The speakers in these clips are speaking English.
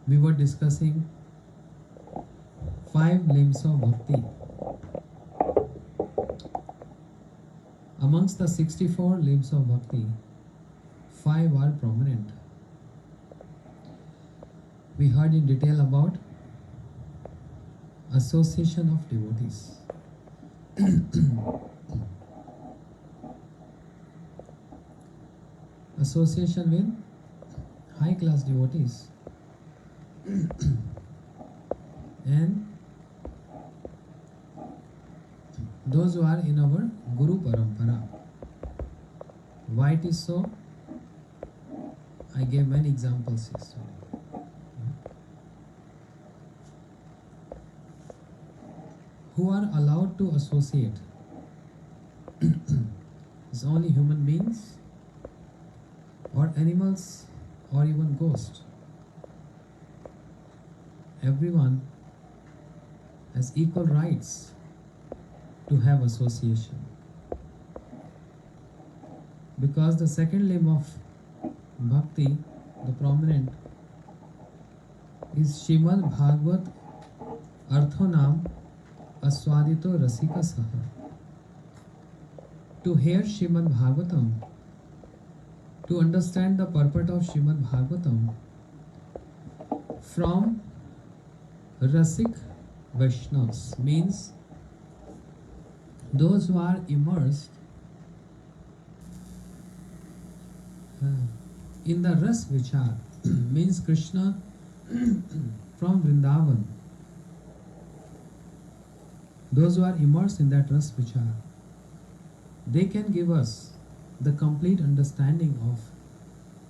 We were discussing 5 limbs of bhakti. Amongst the 64 limbs of bhakti, 5 are prominent. We heard in detail about association of devotees. Association with high class devotees and those who are in our Guru Parampara. Why it is so? I gave many examples yesterday. Who are allowed to associate is only human beings or animals or even ghosts. Everyone has equal rights to have association, because the second limb of bhakti, the prominent, is Shrimad Bhagavad Arthonam Aswadito Rasika Saha. To hear Shrimad Bhagavatam, to understand the purport of Shrimad Bhagavatam from Rasik Vaishnavas, means those who are immersed in the Ras Vichar, means Krishna from Vrindavan. Those who are immersed in that Ras Vichar, they can give us the complete understanding of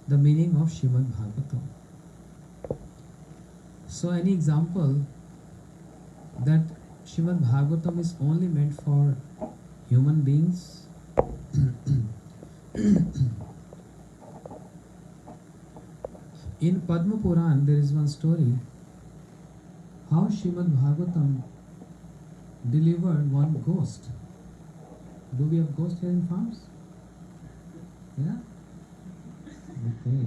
the meaning of Shrimad Bhagavatam. So any example that Shrimad Bhagavatam is only meant for human beings, in Padma Puran there is one story how Shrimad Bhagavatam delivered one ghost. Do we have ghosts here in farms? Yeah? Okay.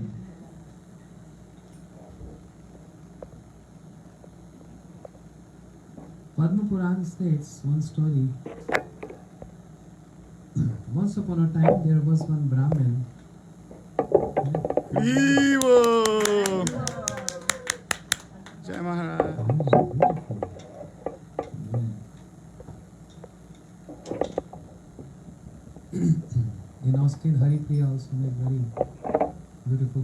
Padma Puran states one story. Once upon a time there was one Brahmin. Vivo! Jai Maharaj. Beautiful. In Austin, Haripriya also made very beautiful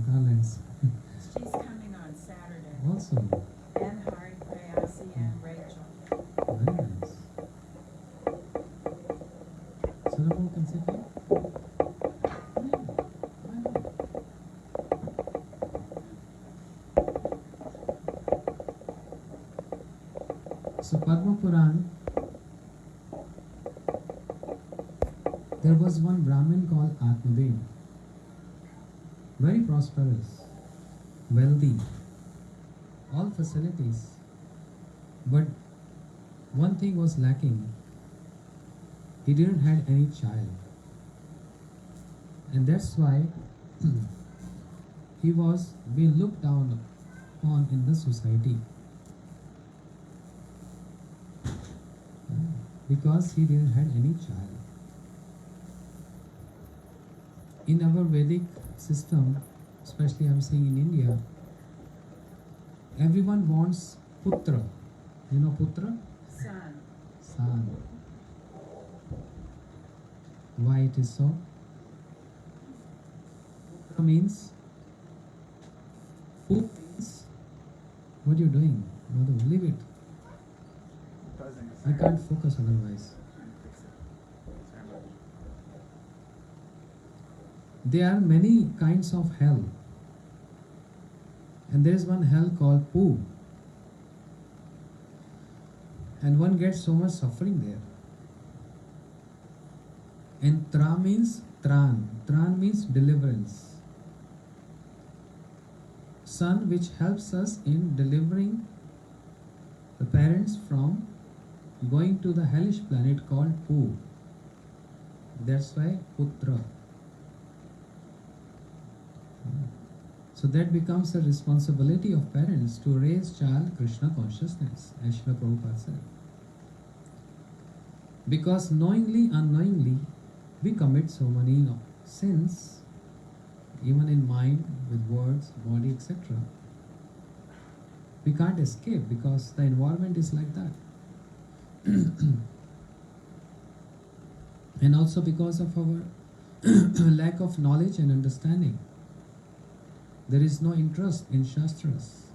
garlands. She's coming on Saturday. Awesome. And Hari Prayasi and Rachel. Very nice. Sarabhu can sit here? So Padma Puran, there was one Brahmin called Atmadev, very prosperous, wealthy, all facilities, but one thing was lacking. He didn't have any child, and that's why he was being looked down on in the society, because he didn't have any child. In our Vedic system, especially I'm seeing in India, everyone wants putra. You know putra? Son. Son. Why it is so? Putra means, put means, what are you doing? Madhu, leave it. I can't focus otherwise. There are many kinds of hell, and there is one hell called Poo, and one gets so much suffering there. And Tra means Tran. Tran means deliverance. Son, which helps us in delivering the parents from going to the hellish planet called Poo. That's why Putra. So that becomes the responsibility of parents to raise child Krishna consciousness, as Srila Prabhupada said. Because knowingly, unknowingly, we commit so many sins, even in mind, with words, body, etc. We can't escape because the environment is like that. And also because of our lack of knowledge and understanding. There is no interest in Shastras,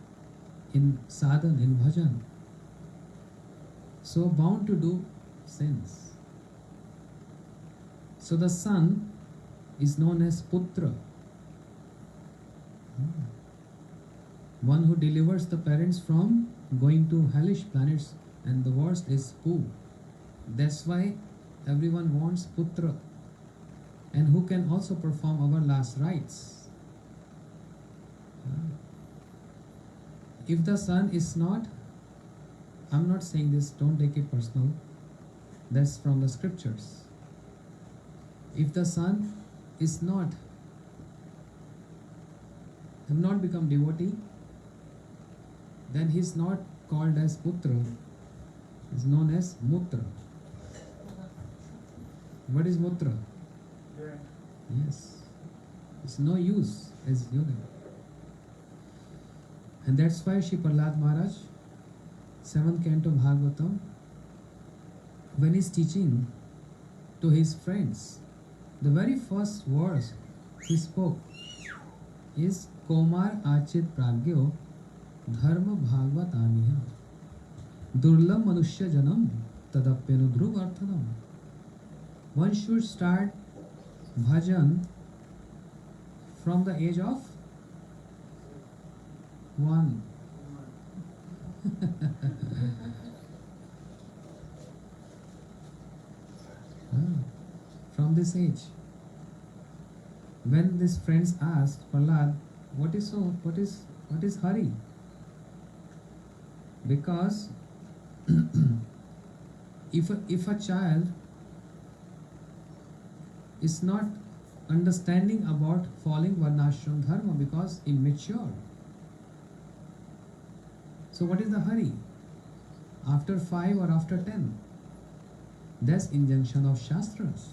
in sadhan, in bhajan. So bound to do sins. So the son is known as Putra. One who delivers the parents from going to hellish planets, and the worst is Pu. That's why everyone wants Putra, and who can also perform our last rites. If the son is not, I'm not saying this, don't take it personal, that's from the scriptures. If the son is not, have not become devotee, then he is not called as Putra, he is known as Mutra. What is Mutra? Yes, it's no use as urine. And that's why Shri Prahlad Maharaj, 7th canto Bhagavatam, when he's teaching to his friends, the very first verse he spoke is Komar Achit Pragyo Dharma Bhagavat Aniha Durlam Manushya Janam Tadapyanu Dhruv Arthadam. One should start bhajan from the age of 1. From this age. When these friends asked Prahlad, what is hurry? Because if a child is not understanding about following Varnashram Dharma because immature, so what is the hurry? After 5 or after 10? That's injunction of Shastras.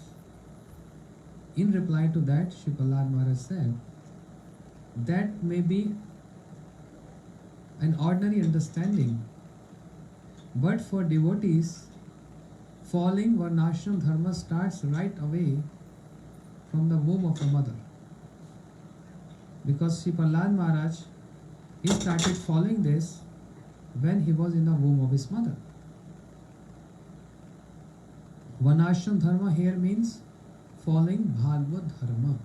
In reply to that, Shri Prahlad Maharaj said, that may be an ordinary understanding, but for devotees, following Varnashram Dharma starts right away from the womb of the mother. Because Shri Prahlad Maharaj, he started following this when he was in the womb of his mother. Varnashram Dharma here means following Bhagavad Dharma.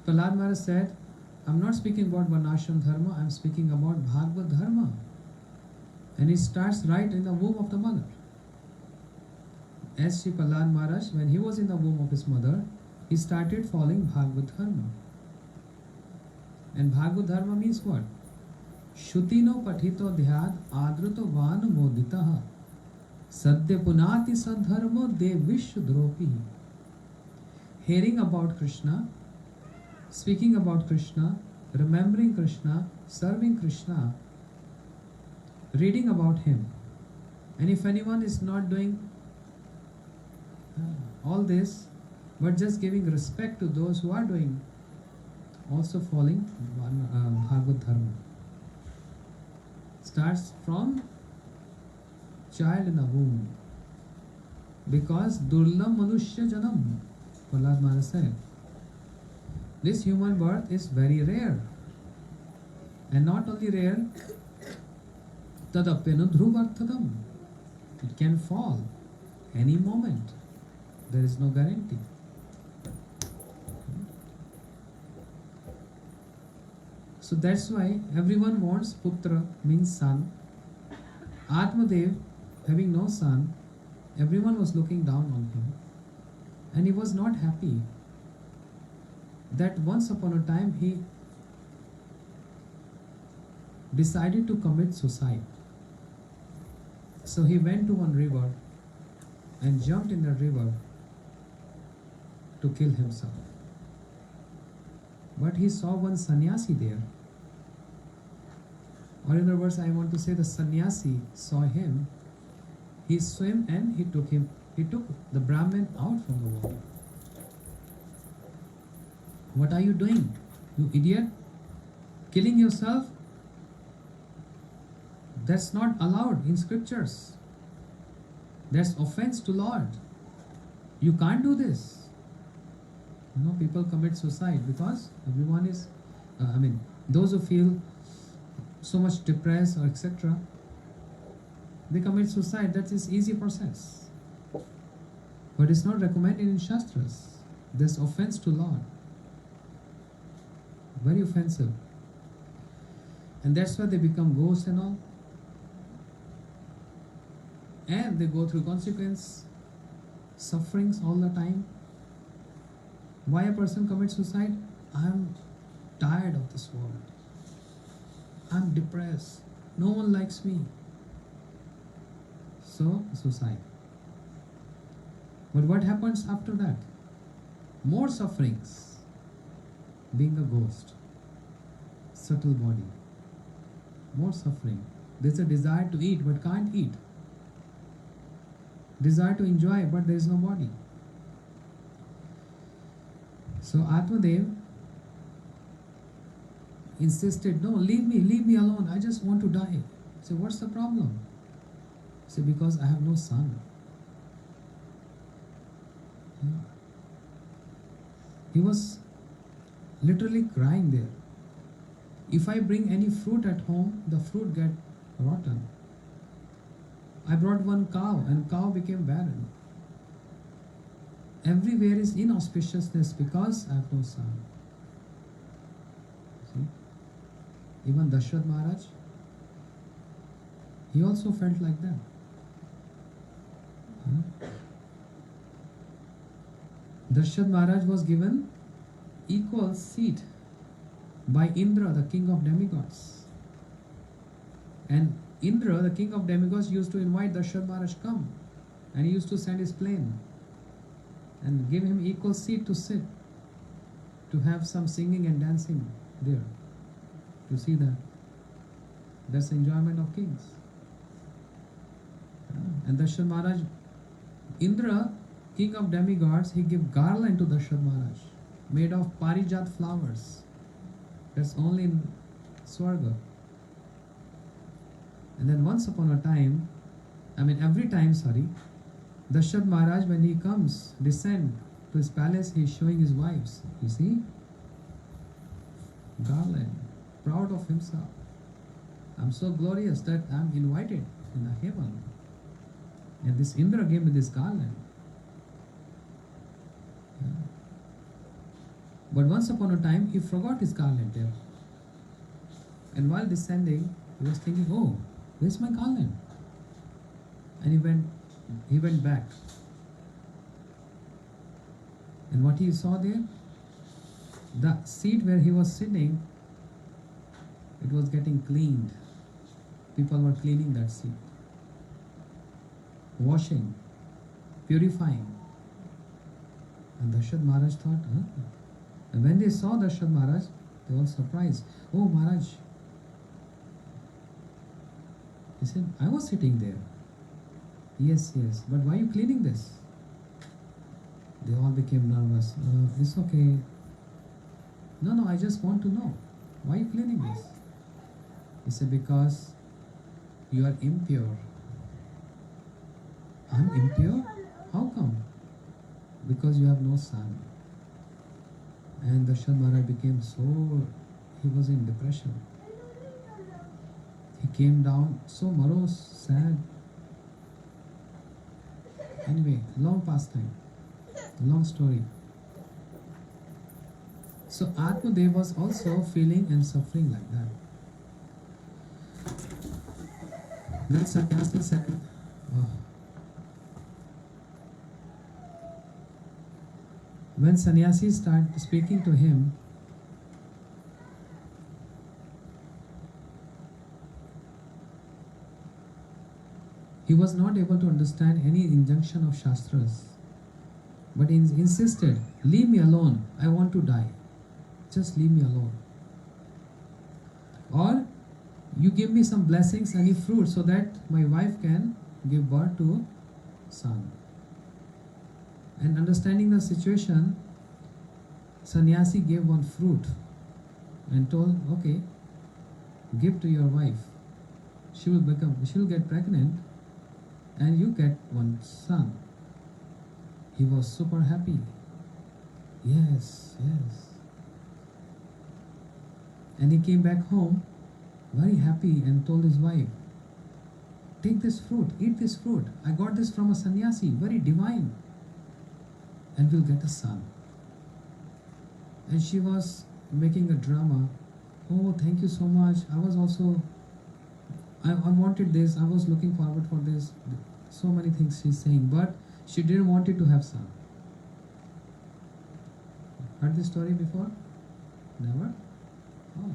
Prahlad Maharaj said, I'm not speaking about Varnashram Dharma, I'm speaking about Bhagavad Dharma. And it starts right in the womb of the mother. As Shri Prahlad Maharaj, when he was in the womb of his mother, he started following Bhagavad Dharma. And Bhagavad Dharma means what? Shutino pathito dhyad adruto vanu moditaha sadhya punati sadharmo de vishudropi. Hearing about Krishna, speaking about Krishna, remembering Krishna, serving Krishna, reading about him. And if anyone is not doing all this, but just giving respect to those who are doing, also following Bhagavad Dharma. Starts from child in the womb. Because Durlam Manushya Janam, Prahlad Maharaj said, this human birth is very rare. And not only rare, Tadapyanu Dhruvarthadam. It can fall any moment. There is no guarantee. So that's why everyone wants Putra, means son. Atmadev, having no son, everyone was looking down on him. And he was not happy that once upon a time he decided to commit suicide. So he went to one river and jumped in the river to kill himself. but he saw one sannyasi there. Or in other words, I want to say the sannyasi saw him. He swam and he took the Brahmin out from the water. What are you doing, you idiot? Killing yourself? That's not allowed in scriptures. That's offense to Lord. You can't do this. You know, people commit suicide because everyone is, those who feel so much depressed or etc., they commit suicide. That is easy process. But it's not recommended in Shastras. There's offense to Lord. Very offensive. And that's why they become ghosts and all. And they go through consequence, sufferings all the time. Why a person commits suicide? I'm tired of this world. I'm depressed. No one likes me. So, suicide. But what happens after that? More sufferings. Being a ghost. Subtle body. More suffering. There's a desire to eat but can't eat. Desire to enjoy but there is no body. So Atmadev insisted, no, leave me alone. I just want to die. So what's the problem? He said, because I have no son. Yeah. He was literally crying there. If I bring any fruit at home, the fruit get rotten. I brought one cow and cow became barren. Everywhere is inauspiciousness because I have no son. See? Even Dashrath Maharaj, he also felt like that. Dashrath Maharaj was given equal seat by Indra, the king of demigods. And Indra, the king of demigods, used to invite Dashrath Maharaj come. And he used to send his plane and give him equal seat to sit, to have some singing and dancing there. To see that. That's the enjoyment of kings. And Dashrath Maharaj, Indra, king of demigods, he gave garland to Dashrath Maharaj, made of parijat flowers. That's only in Swarga. And then once upon a time, every time, Dashrath Maharaj, when he comes, descend to his palace, he is showing his wives. You see? Garland. Proud of himself. I'm so glorious that I'm invited in the heaven. And this Indra gave me this garland. Yeah. But once upon a time, he forgot his garland there. And while descending, he was thinking, oh, where's my garland? And he went back. And what he saw there? The seat where he was sitting, it was getting cleaned. People were cleaning that seat. Washing, purifying. And Dashrath Maharaj thought, huh? And when they saw Dashrath Maharaj, they were surprised. Oh, Maharaj. He said, I was sitting there. Yes, but why are you cleaning this? They all became nervous. It's okay. No, I just want to know. Why are you cleaning this? He said, because you are impure. I'm impure? How come? Because you have no son. And Dashrath Maharaj became he was in depression. He came down so morose, sad. Anyway, long pastime, long story. So Atmadev was also feeling and suffering like that. Then Sannyasi said, when Sannyasi started speaking to him, he was not able to understand any injunction of Shastras. But he insisted, leave me alone, I want to die. Just leave me alone. Or you give me some blessings, any fruit, so that my wife can give birth to son. And understanding the situation, sannyasi gave one fruit and told, okay, give to your wife. She will get pregnant and you get one son. He was super happy. Yes, yes. And he came back home very happy and told his wife, take this fruit, eat this fruit. I got this from a sannyasi, very divine. And we'll get a son. And she was making a drama. Oh, thank you so much. I was also, I wanted this. I was looking forward for this. So many things she's saying. But she didn't want it to have son. Heard this story before? Never? Oh.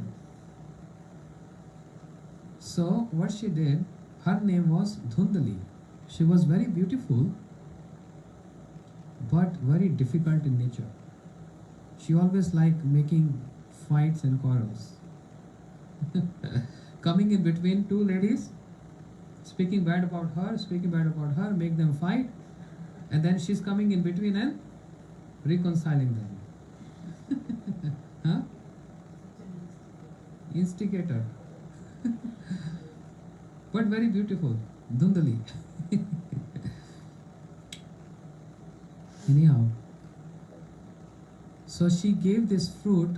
So what she did, her name was Dhundali. She was very beautiful, but very difficult in nature. She always liked making fights and quarrels. Coming in between two ladies, speaking bad about her, make them fight, and then she's coming in between and reconciling them. Huh? Instigator. But very beautiful. Dhundali. Anyhow, so she gave this fruit.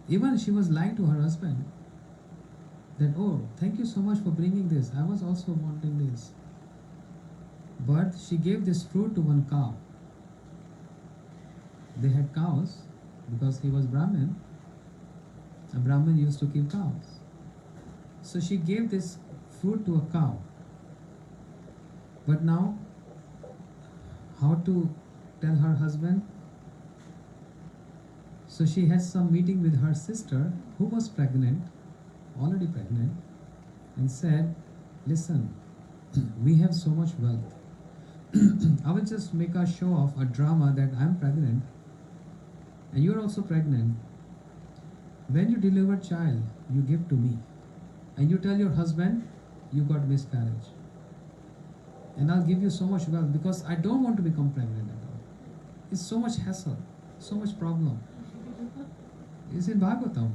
Even she was lying to her husband that, oh, thank you so much for bringing this. I was also wanting this. But she gave this fruit to one cow. They had cows because he was Brahmin. A Brahmin used to keep cows. So she gave this fruit to a cow. But now, how to tell her husband? So she had some meeting with her sister who was pregnant, already pregnant, and said, listen, we have so much wealth. I will just make a show of a drama that I'm pregnant and you're also pregnant. When you deliver child, you give to me. And you tell your husband, you got miscarriage. And I'll give you so much wealth because I don't want to become pregnant at all. It's so much hassle, so much problem. It's in Bhagavatam.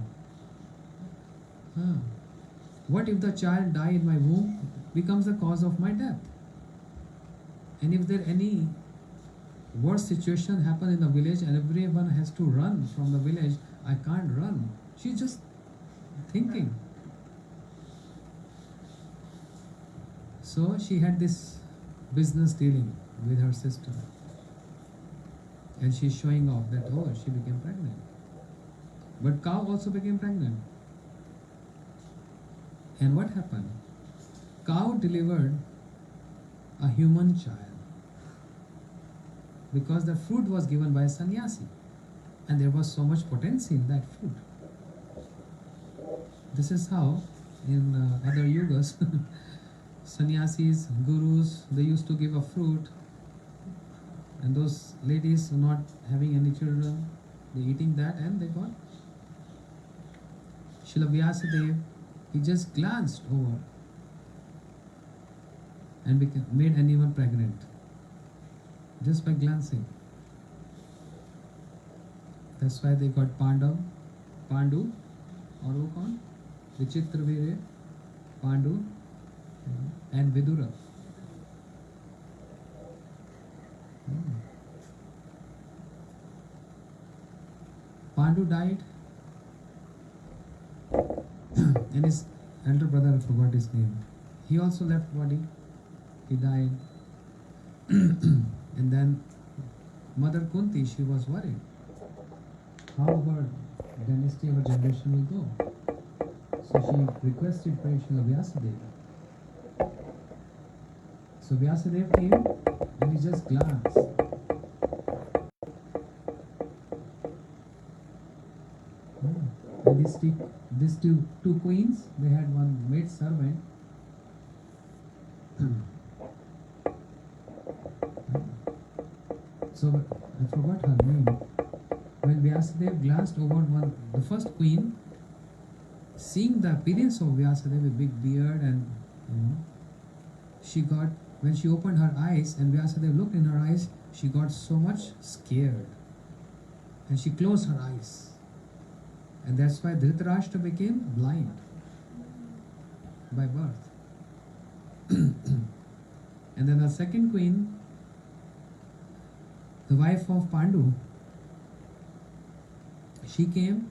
What if the child die in my womb, becomes the cause of my death? And if there any worse situation happen in the village and everyone has to run from the village, I can't run. She's just thinking. So she had this business dealing with her sister. And she's showing off that, oh, she became pregnant. But cow also became pregnant. And what happened? Cow delivered a human child because the fruit was given by a sannyasi. And there was so much potency in that fruit. This is how in other yugas, sannyasis, gurus, they used to give a fruit, and those ladies not having any children, they eating that and they got. Srila Vyasadeva, he just glanced over and made anyone pregnant just by glancing. That's why they got Pandu, or who called Vichitravirya, Pandu, and Vidura. Pandu died, and his elder brother, I forgot his name. He also left body. He died, and then Mother Kunti, she was worried. How our dynasty, our generation will go? So she requested for Srila Vyasadeva. So Vyasadeva came and he just glanced. And these two queens, they had one maid servant. So I forgot her name. when Vyasadeva glanced over the first queen, seeing the appearance of Vyasadeva with big beard and she got, when she opened her eyes and Vyasadeva looked in her eyes, she got so much scared and she closed her eyes. And that's why Dhritarashtra became blind by birth. And then the second queen, the wife of Pandu, she came.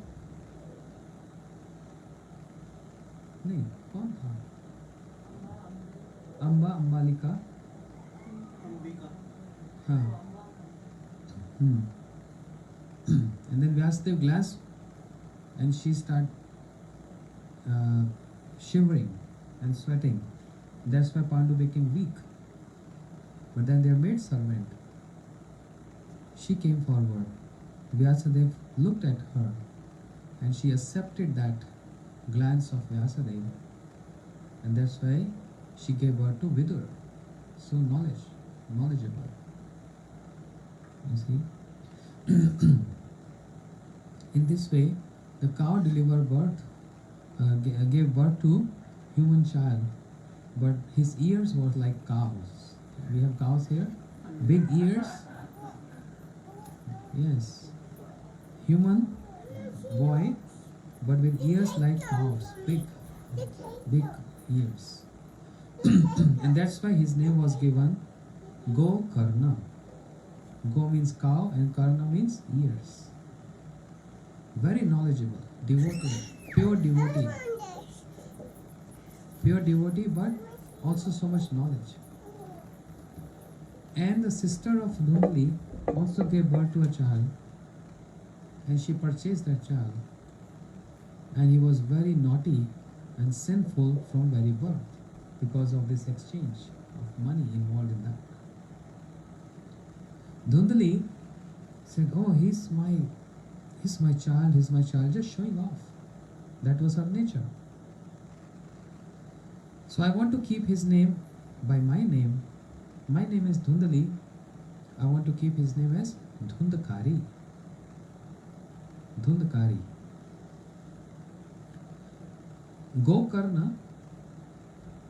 नहीं, कौन था? Ambalika. हाँ. And then Vyasadeva glanced and she started shivering and sweating. That's why Pandu became weak. But then their maid servant, she came forward. Vyasadeva looked at her and she accepted that glance of Vyasadeva, and that's why she gave birth to Vidur, so knowledgeable. You see? In this way, the cow gave birth to human child, but his ears were like cows. We have cows here, big ears. Yes, human boy, but with ears like cows, big ears. And that's why his name was given Gokarna. Go means cow and Karna means ears. Very knowledgeable, devotee, pure devotee. Pure devotee, but also so much knowledge. And the sister of Dhundali also gave birth to a child, and she purchased that child. And he was very naughty and sinful from very birth because of this exchange of money involved in that. Dhundali said, "Oh, he's my child, just showing off." That was her nature. So I want to keep his name by my name. My name is Dhundali. I want to keep his name as Dhundakari. Dhundakari. Gokarna,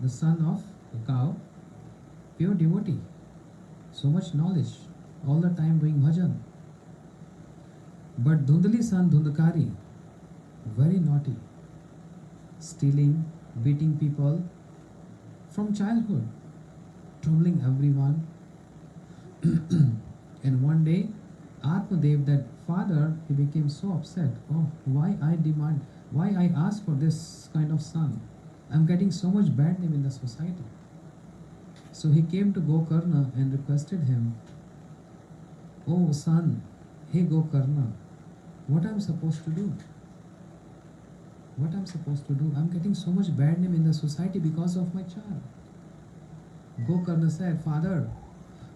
the son of the cow, pure devotee, so much knowledge, all the time doing bhajan. But Dhundali's son Dhundakari, very naughty, stealing, beating people from childhood, troubling everyone. And one day, Atmadev, that father, he became so upset. Oh, why I ask for this kind of son? I'm getting so much bad name in the society. So he came to Gokarna and requested him, "Oh son, hey Gokarna, what I'm supposed to do? What I'm supposed to do? I'm getting so much bad name in the society because of my child." Gokarna said, "Father,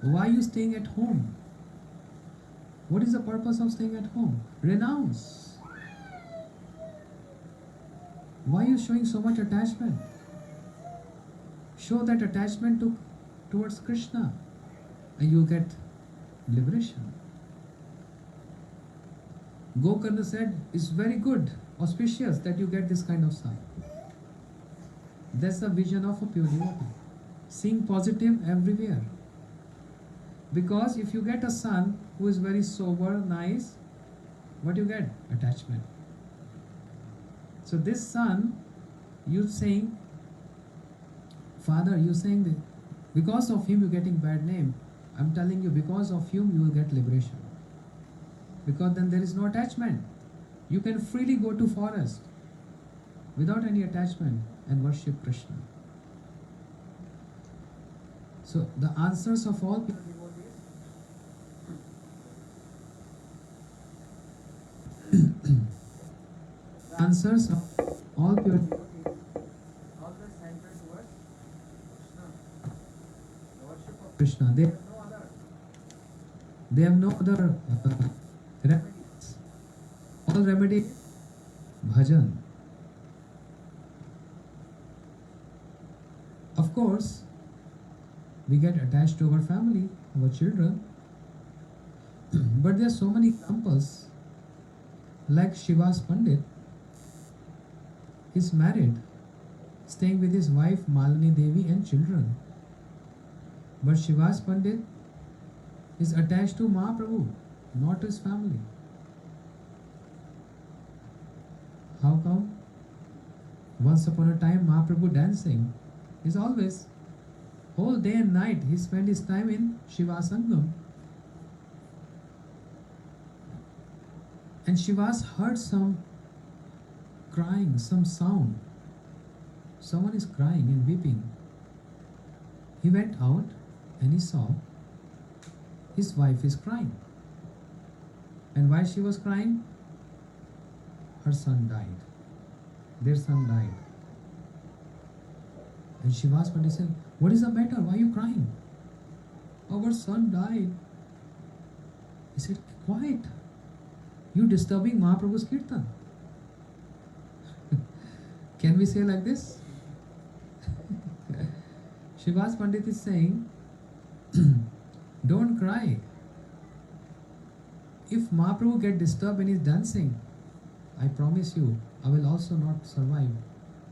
why are you staying at home? What is the purpose of staying at home? Renounce. Why are you showing so much attachment? Show that attachment towards Krishna and you'll get liberation." Gokarna said, "It's very good, auspicious that you get this kind of son." That's the vision of a pure devotee. Seeing positive everywhere. Because if you get a son who is very sober, nice, what you get? Attachment. So this son, you saying, "Father, you saying that because of him you're getting bad name." I'm telling you, because of him you will get liberation. Because then there is no attachment. You can freely go to forest without any attachment and worship Krishna. So the answers of all people, answers of all pure always centered towards Krishna. The worship of Krishna. They have no other remedies. All remedy bhajan. Of course, we get attached to our family, our children, but there are so many examples Like Shivas Pandit, he's married, staying with his wife Malini Devi and children. But Shivas Pandit is attached to Mahaprabhu, not to his family. How come? Once upon a time, Mahaprabhu dancing is always whole day and night. He spent his time in Shivasangam. And Shivas heard some crying, some sound. Someone is crying and weeping. He went out and he saw his wife is crying. And why she was crying? Her son died. Their son died. And Shivas Pandit said, "What is the matter? Why are you crying?" "Our son died." He said, "Quiet. You disturbing Mahaprabhu's kirtan." Can we say like this? Shivas Pandit is saying, don't cry. If Mahaprabhu get disturbed when he's dancing, I promise you, I will also not survive.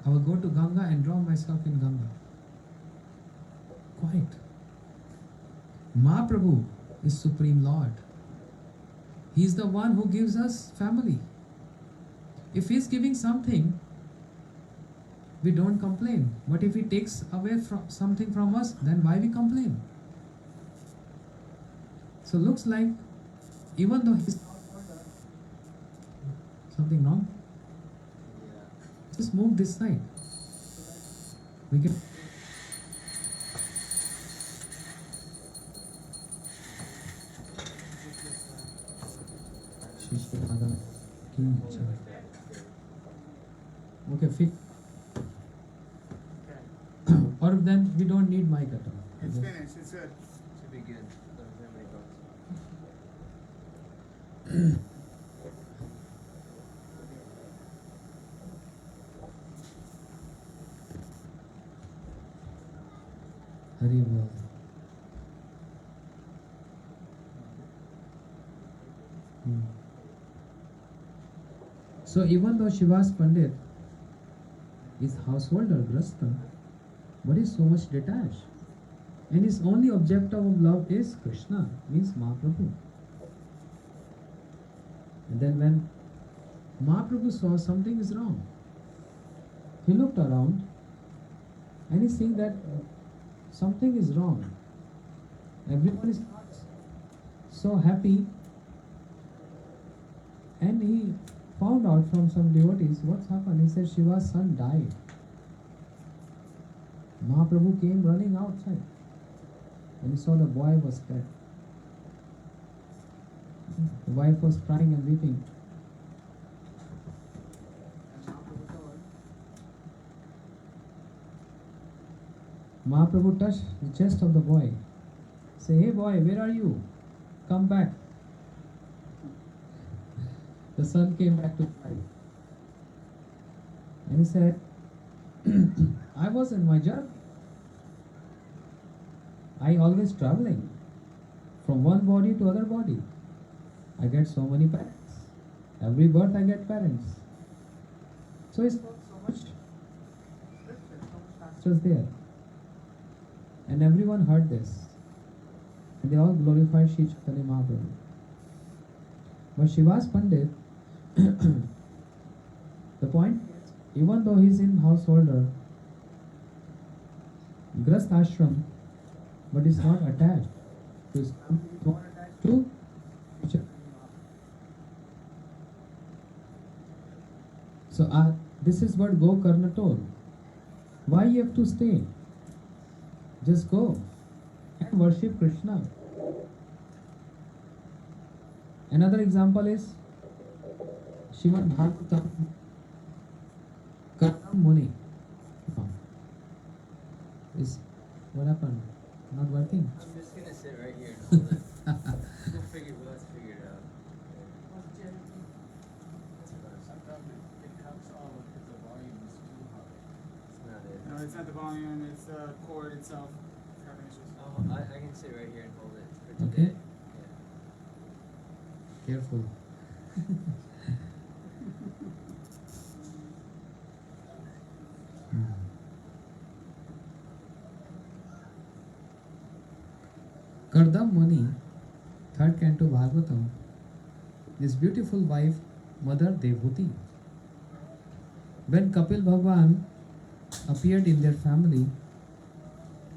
I will go to Ganga and drown myself in Ganga. Quiet. Mahaprabhu is Supreme Lord. He is the one who gives us family. If he is giving something, we don't complain. But if he takes away something from us, then why we complain? So looks like even though he's something wrong, just move this side. We can. Okay, fit. Or then we don't need mic at all. It's finished. It's good. Should be good. Don't have any thoughts. Hari Bol. So even though Shivas Pandit is householder, grasta, but is so much detached, and his only object of love is Krishna, means Mahaprabhu. And then when Mahaprabhu saw something is wrong, he looked around and he's seeing that something is wrong. Everyone is not so happy, and he found out from some devotees what's happened. He said Shiva's son died. Mahaprabhu came running outside and he saw the boy was dead. The wife was crying and weeping. Mahaprabhu touched the chest of the boy. Say, "Hey boy, where are you? Come back." The son came back to life. And he said, "I was in my journey. I always traveling from one body to other body. I get so many parents. Every birth I get parents." So he spoke so much scriptures there. And everyone heard this. And they all glorified Shri Chaitanya Mahaprabhu. But Shivas Pandit, the point is, even though he's in householder, Grast ashram, but is not attached to his family, is not attached to Shri Chaitanya Mahaprabhu. So this is what Gokarna told. Why you have to stay? Just go and worship Krishna. Another example is Srimad Bhagavatam, Karnam Muni. Is what happened? Not working? I'm just gonna sit right here and hold it. Let's figure it out. Sometimes it comes on if the volume is too high. It's not it. No, it's not the volume. It's the cord itself. It's having issues. Oh, I can sit right here and hold it for Okay. today. Yeah. Careful. Kardam Muni, third canto Bhagavatam, his beautiful wife, Mother Devhuti. When Kapil Bhagwan appeared in their family,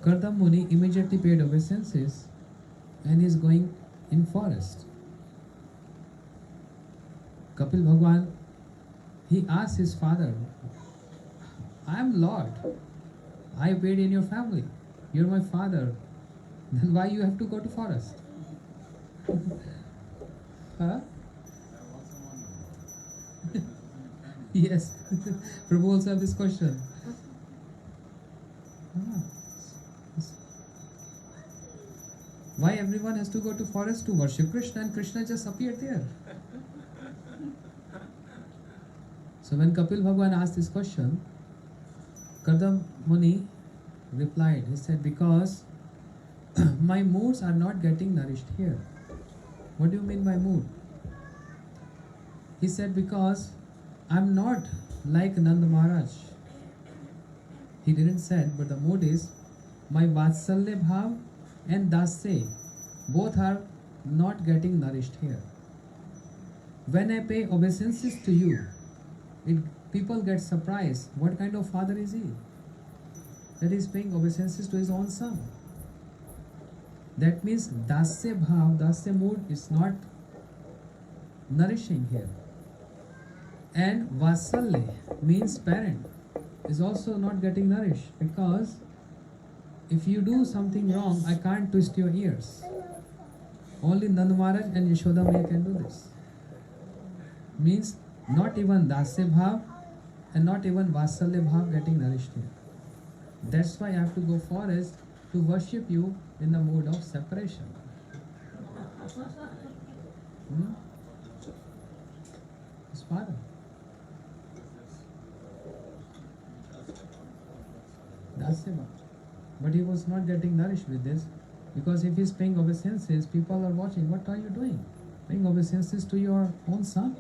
Kardam Muni immediately paid obeisances and is going in forest. Kapil Bhagwan, he asked his father, I am Lord. I paid in your family. You're my father. Then why you have to go to forest? Huh? I also wonder about it. Yes. Prabhu also have this question. Ah. Why everyone has to go to forest to worship Krishna and Krishna just appeared there? So when Kapil Bhagwan asked this question, Kardam Muni replied, he said, because my moods are not getting nourished here. What do you mean by mood? He said, because I'm not like Nanda Maharaj. He didn't say, but the mood is, my Vatsalya Bhav and Dasya, both are not getting nourished here. When I pay obeisances to you, people get surprised. What kind of father is he? That he is paying obeisances to his own son. That means Dasya Bhav, Dasya mood is not nourishing here. And Vasalya means parent is also not getting nourished, because if you do something wrong, I can't twist your ears. Only Nanda Maharaj and Yashoda Maya can do this. Means not even Dasya Bhav and not even Vasalya Bhav getting nourished here. That's why I have to go forest to worship you in the mood of separation. His father. Dasya Bhav. But he was not getting nourished with this, because if he's paying obeisances, people are watching. What are you doing? Paying obeisances to your own son?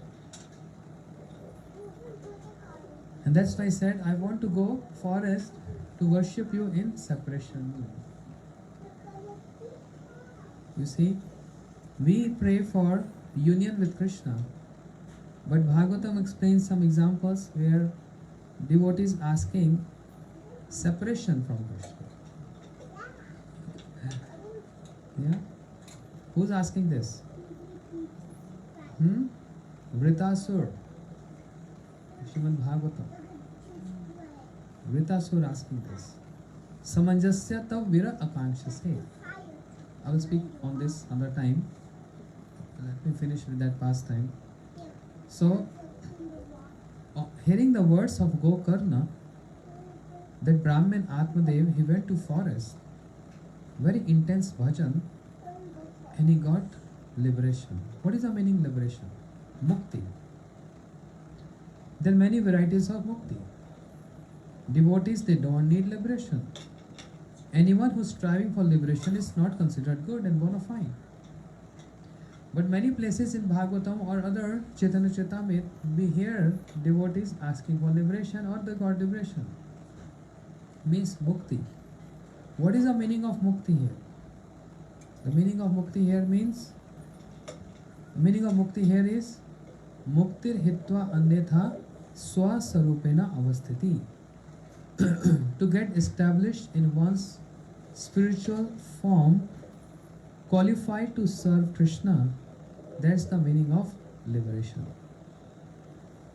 And that's why I said, I want to go forest to worship you in separation. You see, we pray for union with Krishna, but Bhagavatam explains some examples where devotees asking separation from Krishna. Yeah? Who's asking this? Vritasur. Srimad Bhagavatam. Vritasur asking this. Samanjasya tav vira akanshase. I will speak on this another time. Let me finish with that pastime. So, hearing the words of Gokarna, that Brahmin Atmadev, he went to forest, very intense bhajan, and he got liberation. What is the meaning liberation? Mukti. There are many varieties of mukti. Devotees, they don't need liberation. Anyone who's striving for liberation is not considered good and bona fide. But many places in Bhagavatam or other Chaitanya Charitamrita, we hear devotees asking for liberation or they got liberation. Means mukti. What is the meaning of mukti here? The meaning of mukti here means, is muktir hitva andetha swasarupena avasthiti. To get established in one's spiritual form, qualified to serve Krishna, that's the meaning of liberation.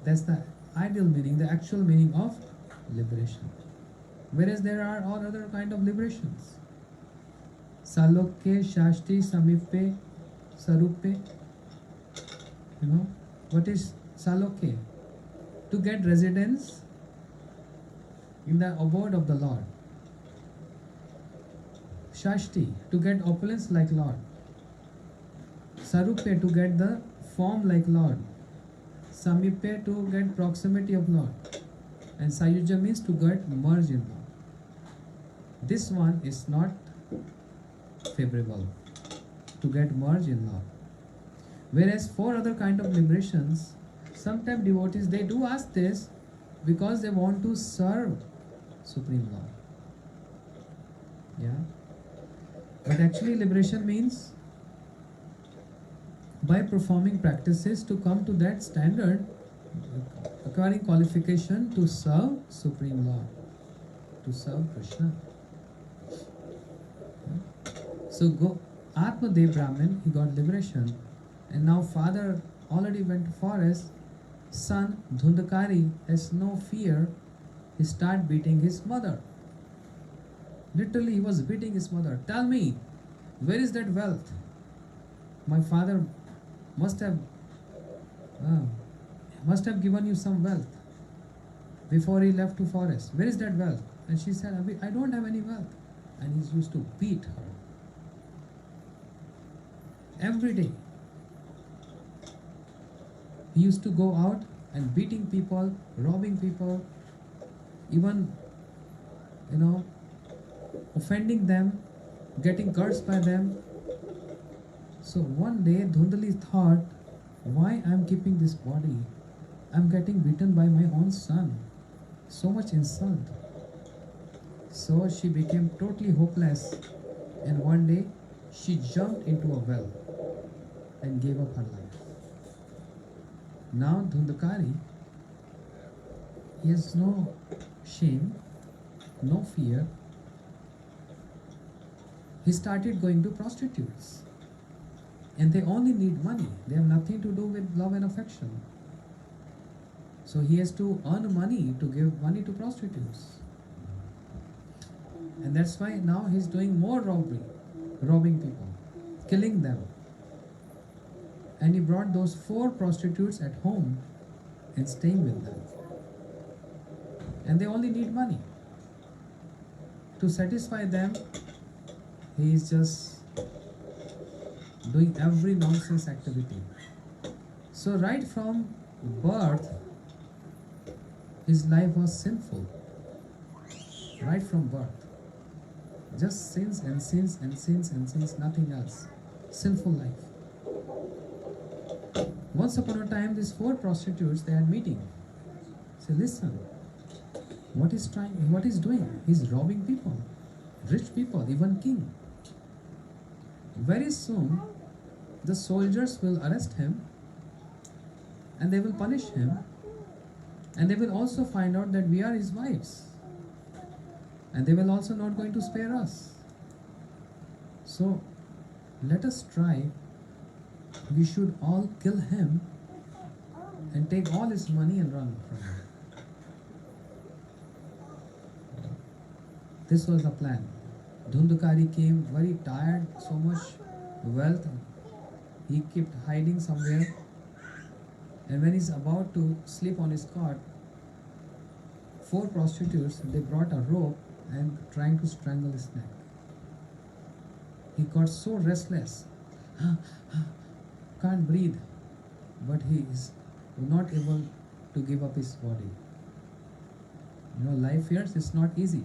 That's the ideal meaning, the actual meaning of liberation. Whereas there are all other kind of liberations. Salokya, Shashti, Samipe, Sarupe. You know, what is Salokya? To get residence in the abode of the Lord. Shashti, to get opulence like Lord. Sarupe, to get the form like Lord. Samipe, to get proximity of Lord. And Sayuja means to get merged in Lord. This one is not favorable, to get merged in Lord. Whereas for other kind of liberations, sometimes devotees, they do ask this because they want to serve Supreme Lord. Yeah. But actually, liberation means by performing practices to come to that standard, acquiring qualification to serve Supreme Lord, to serve Krishna. So go Atmadev Brahmin, he got liberation, and now father already went to forest. Son Dhundakari has no fear. He start beating his mother. Literally, he was beating his mother. Tell me, where is that wealth? My father must have uh, must have given you some wealth before he left to forest. Where is that wealth? And she said, I don't have any wealth. And he used to beat her every day. He used to go out and beating people, robbing people, even, offending them, getting cursed by them. So one day Dhundali thought, why I'm keeping this body? I'm getting beaten by my own son. So much insult. So she became totally hopeless, and one day she jumped into a well and gave up her life. Now Dhundakari, he has no shame, no fear. He started going to prostitutes. And they only need money. They have nothing to do with love and affection. So he has to earn money to give money to prostitutes. And that's why now he's doing more robbery, robbing people, killing them. And he brought those 4 prostitutes at home and staying with them. And they only need money. To satisfy them, he is just doing every nonsense activity. So right from birth, his life was sinful. Right from birth. Just sins and sins and sins and sins, nothing else. Sinful life. Once upon a time, these 4 prostitutes, they had meeting. Say, listen, what he's doing? He's robbing people, rich people, even king. Very soon, the soldiers will arrest him and they will punish him, and they will also find out that we are his wives, and they will also not going to spare us. So let us try. We should all kill him and take all his money and run from him. This was the plan. Dhundakari came very tired, so much wealth. He kept hiding somewhere. And when he's about to sleep on his cot, 4 prostitutes, they brought a rope and trying to strangle his neck. He got so restless, can't breathe, but he is not able to give up his body. Life here is not easy.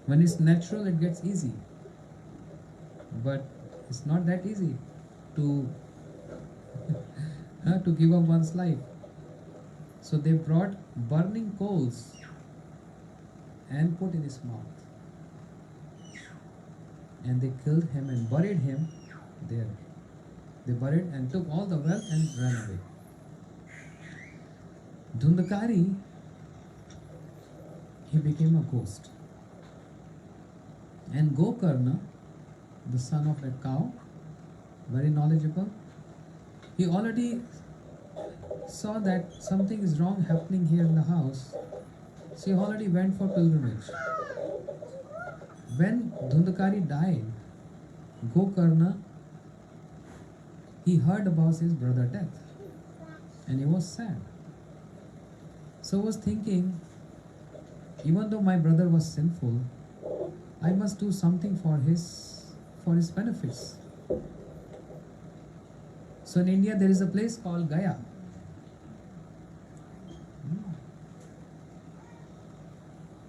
When it's natural, it gets easy. But it's not that easy to to give up one's life. So they brought burning coals and put in his mouth. And they killed him and buried him there. They buried and took all the wealth and ran away. Dhundakari, he became a ghost. And Gokarna, the son of that cow, very knowledgeable, he already saw that something is wrong happening here in the house. So he already went for pilgrimage. When Dhundakari died, Gokarna, he heard about his brother's death and he was sad. So he was thinking, even though my brother was sinful, I must do something for his benefits. So in India there is a place called Gaya.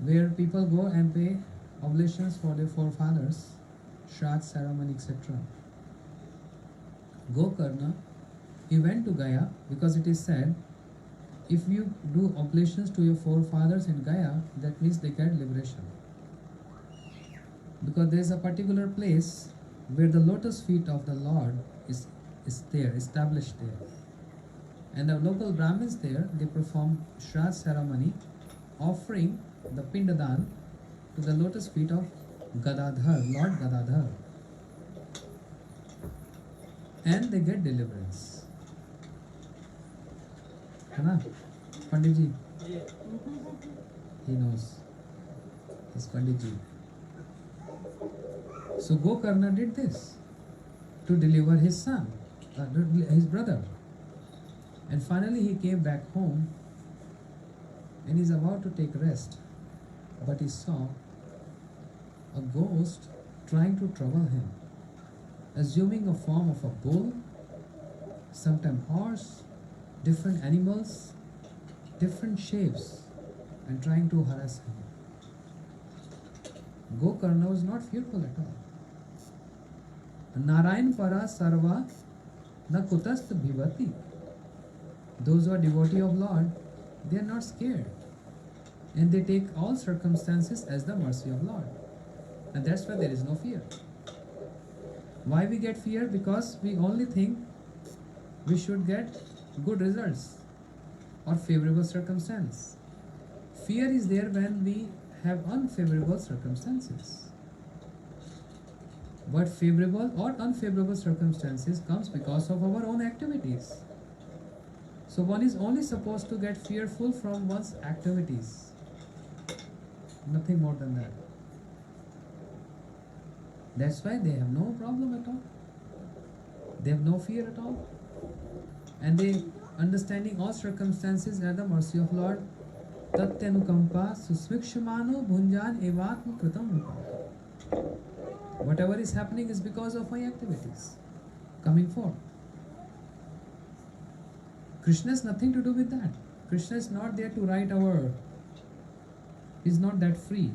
Where people go and pay oblations for their forefathers, Shraddh ceremony, etc. Gokarna, he went to Gaya because it is said, if you do oblations to your forefathers in Gaya, that means they get liberation. Because there is a particular place where the lotus feet of the Lord is there, established there. And the local Brahmins there, they perform Shraddh ceremony, offering the Pindadan to the lotus feet of Gadadhar, Lord Gadadhar. And they get deliverance. है ना? Pandit ji, he knows. He's Pandit ji. So Gokarna did this to deliver his son, his brother. And finally he came back home and he's about to take rest. But he saw a ghost trying to trouble him, assuming a form of a bull, sometimes horse, different animals, different shapes, and trying to harass him. Gokarna was not fearful at all. Narayan para sarva na kutast bhivati. Those who are devotee of Lord, they are not scared. And they take all circumstances as the mercy of Lord. And that's why there is no fear. Why we get fear? Because we only think we should get good results or favorable circumstance. Fear is there when we have unfavorable circumstances. But favorable or unfavorable circumstances comes because of our own activities. So one is only supposed to get fearful from one's activities. Nothing more than that. That's why they have no problem at all. They have no fear at all. And they understanding all circumstances at the mercy of Lord. Tatyanukampa susvikshamano bhunjan evatma kritam rupa. Whatever is happening is because of my activities coming forth. Krishna has nothing to do with that. Krishna is not there to write our. He's not that free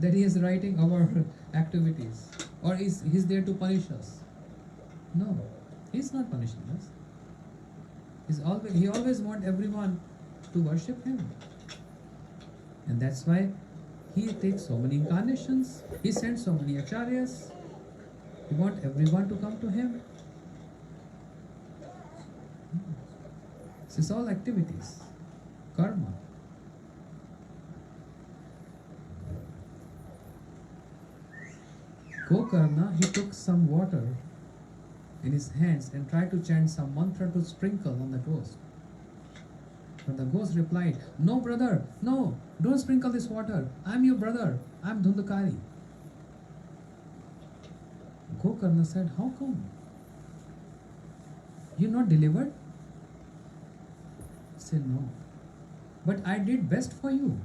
that he is writing our activities, or he's there to punish us. No, he's not punishing us. He always wants everyone to worship him, and that's why he takes so many incarnations. He sends so many acharyas. He wants everyone to come to him. This is all activities, karma. Gokarna, he took some water in his hands and tried to chant some mantra to sprinkle on the ghost. But the ghost replied, "No, brother, no, don't sprinkle this water. I'm your brother. I'm Dhundakari." Gokarna said, "How come? You're not delivered?" He said, "No. But I did best for you.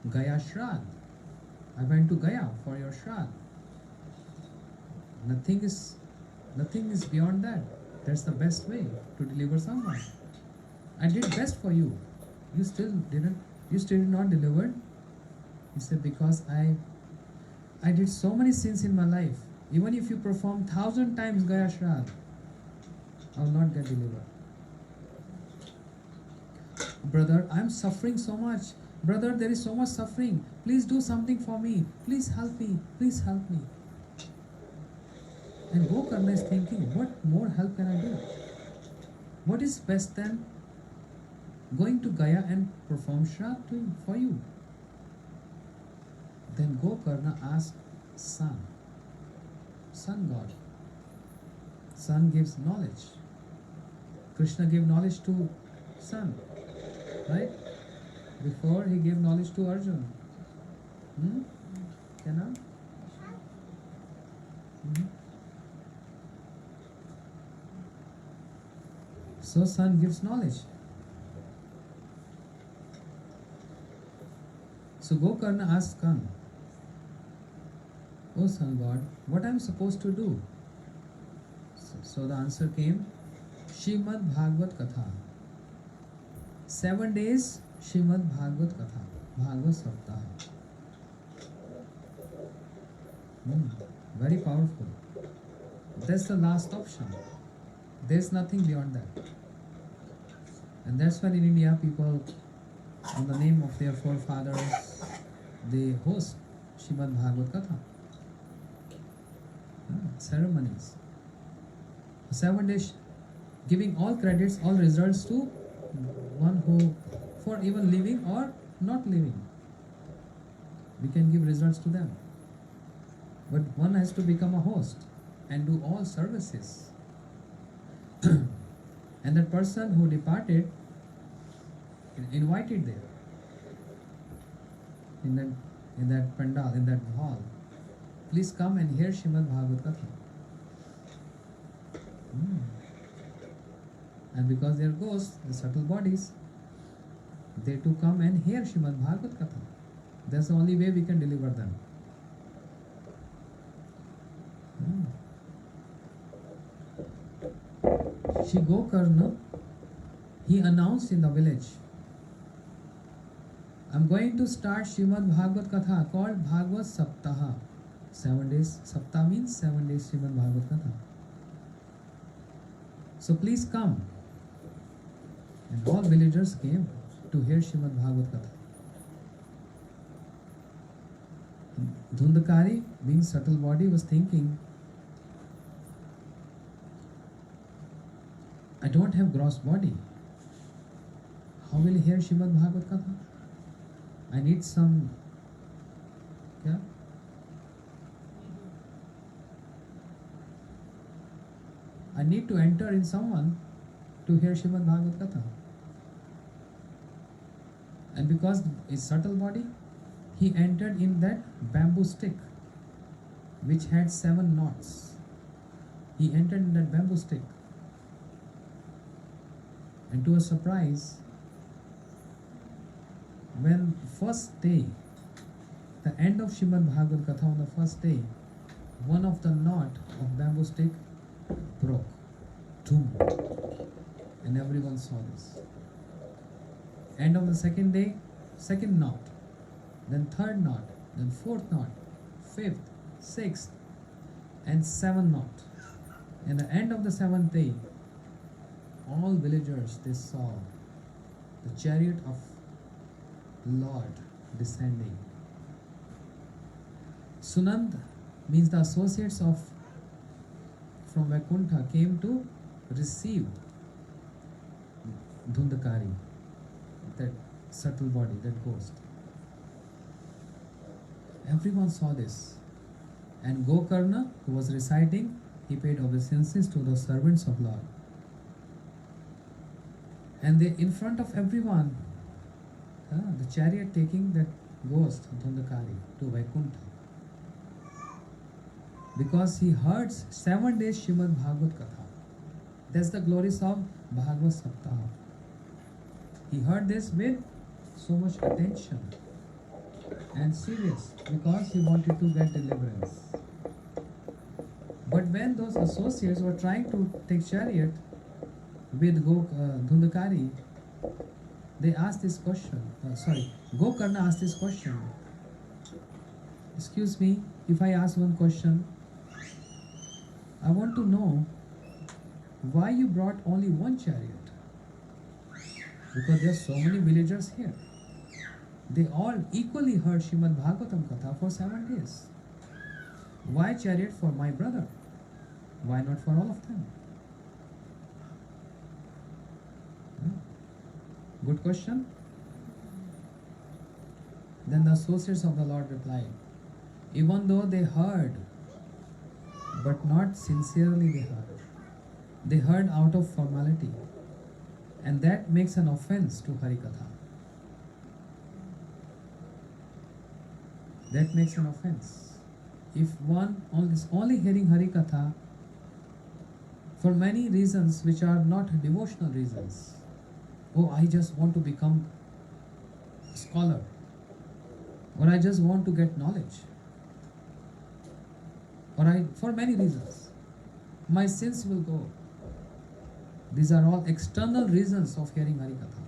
Gaya Shraddh. I went to Gaya for your Shraddh. Nothing is beyond that. That's the best way to deliver someone. I did best for you. You still not delivered?" He said, "Because I did so many sins in my life. Even if you perform 1,000 times Gaya Shraddh, I will not get delivered." "Brother, I'm suffering so much. Brother, there is so much suffering. Please do something for me. Please help me. Please help me." And Gokarna is thinking, what more help can I do? What is best than going to Gaya and perform Shraddh for you? Then Gokarna asked Sun God. Sun gives knowledge. Krishna gave knowledge to Sun, right? Before he gave knowledge to Arjuna. Can I? So Sun gives knowledge. So Gokarna asked Sun, "Oh Sun God, what am I supposed to do?" So the answer came, Shrimad Bhagavad Katha. 7 days Shrimad Bhagavad Katha, Bhagavad Saptaha. Very powerful. That's the last option. There's nothing beyond that. And that's why in India people, on the name of their forefathers, they host Shrimad Bhagavad Katha. Ceremonies. 7 days, giving all credits, all results to one who, for even living or not living. We can give results to them. But one has to become a host and do all services. And that person who departed, invited there, in that pandal, in that hall, please come and hear Shrimad Bhagavad Katha. And because they are ghosts, the subtle bodies, they too come and hear Shrimad Bhagavad Katha. That's the only way we can deliver them. Shri Gokarna, he announced in the village, I'm going to start Shrimad Bhagavad Katha called Bhagavad Saptaha. 7 days. Saptaha means 7 days Shrimad Bhagavad Katha. So please come. And all villagers came to hear Shrimad Bhagavad Katha. Dhundakari, being subtle body, was thinking, I don't have gross body. How will I hear Shrimad Bhagavad Katha? I need some. Yeah? I need to enter in someone to hear Shrimad Bhagavad Katha. And because his subtle body, he entered in that bamboo stick which had 7 knots. He entered in that bamboo stick. And to a surprise, when first day, the end of Shrimad Bhagavad Katha on the first day, one of the knot of bamboo stick broke. Doom. And everyone saw this. End of the second day, second knot, then third knot, then fourth knot, fifth, sixth, and 7th knot. And the end of the 7th day, all villagers, they saw the chariot of Lord descending. Sunand means the associates of from Vaikuntha came to receive Dhundakari, that subtle body, that ghost. Everyone saw this. And Gokarna, who was reciting, he paid obeisances to the servants of Lord. And they, in front of everyone, the chariot taking that ghost, Dhundakari, to Vaikuntha. Because he heard 7 days Shrimad Bhagavad Katha. That's the glories of Bhagavad Saptaha. He heard this with so much attention and serious because he wanted to get deliverance. But when those associates were trying to take chariot with Dhundakari, they asked this question. Gokarna asked this question. Excuse me, if I ask one question, I want to know why you brought only one chariot. Because there are so many villagers here. They all equally heard Shrimad Bhagavatam Katha for 7 days. Why chariot for my brother? Why not for all of them? Good question. Then the associates of the Lord replied, even though they heard, but not sincerely they heard out of formality, and that makes an offense to Harikatha. That makes an offense. If one is only hearing Harikatha for many reasons which are not devotional reasons, oh, I just want to become a scholar, or I just want to get knowledge, or for many reasons, my sins will go. These are all external reasons of hearing Harikatha.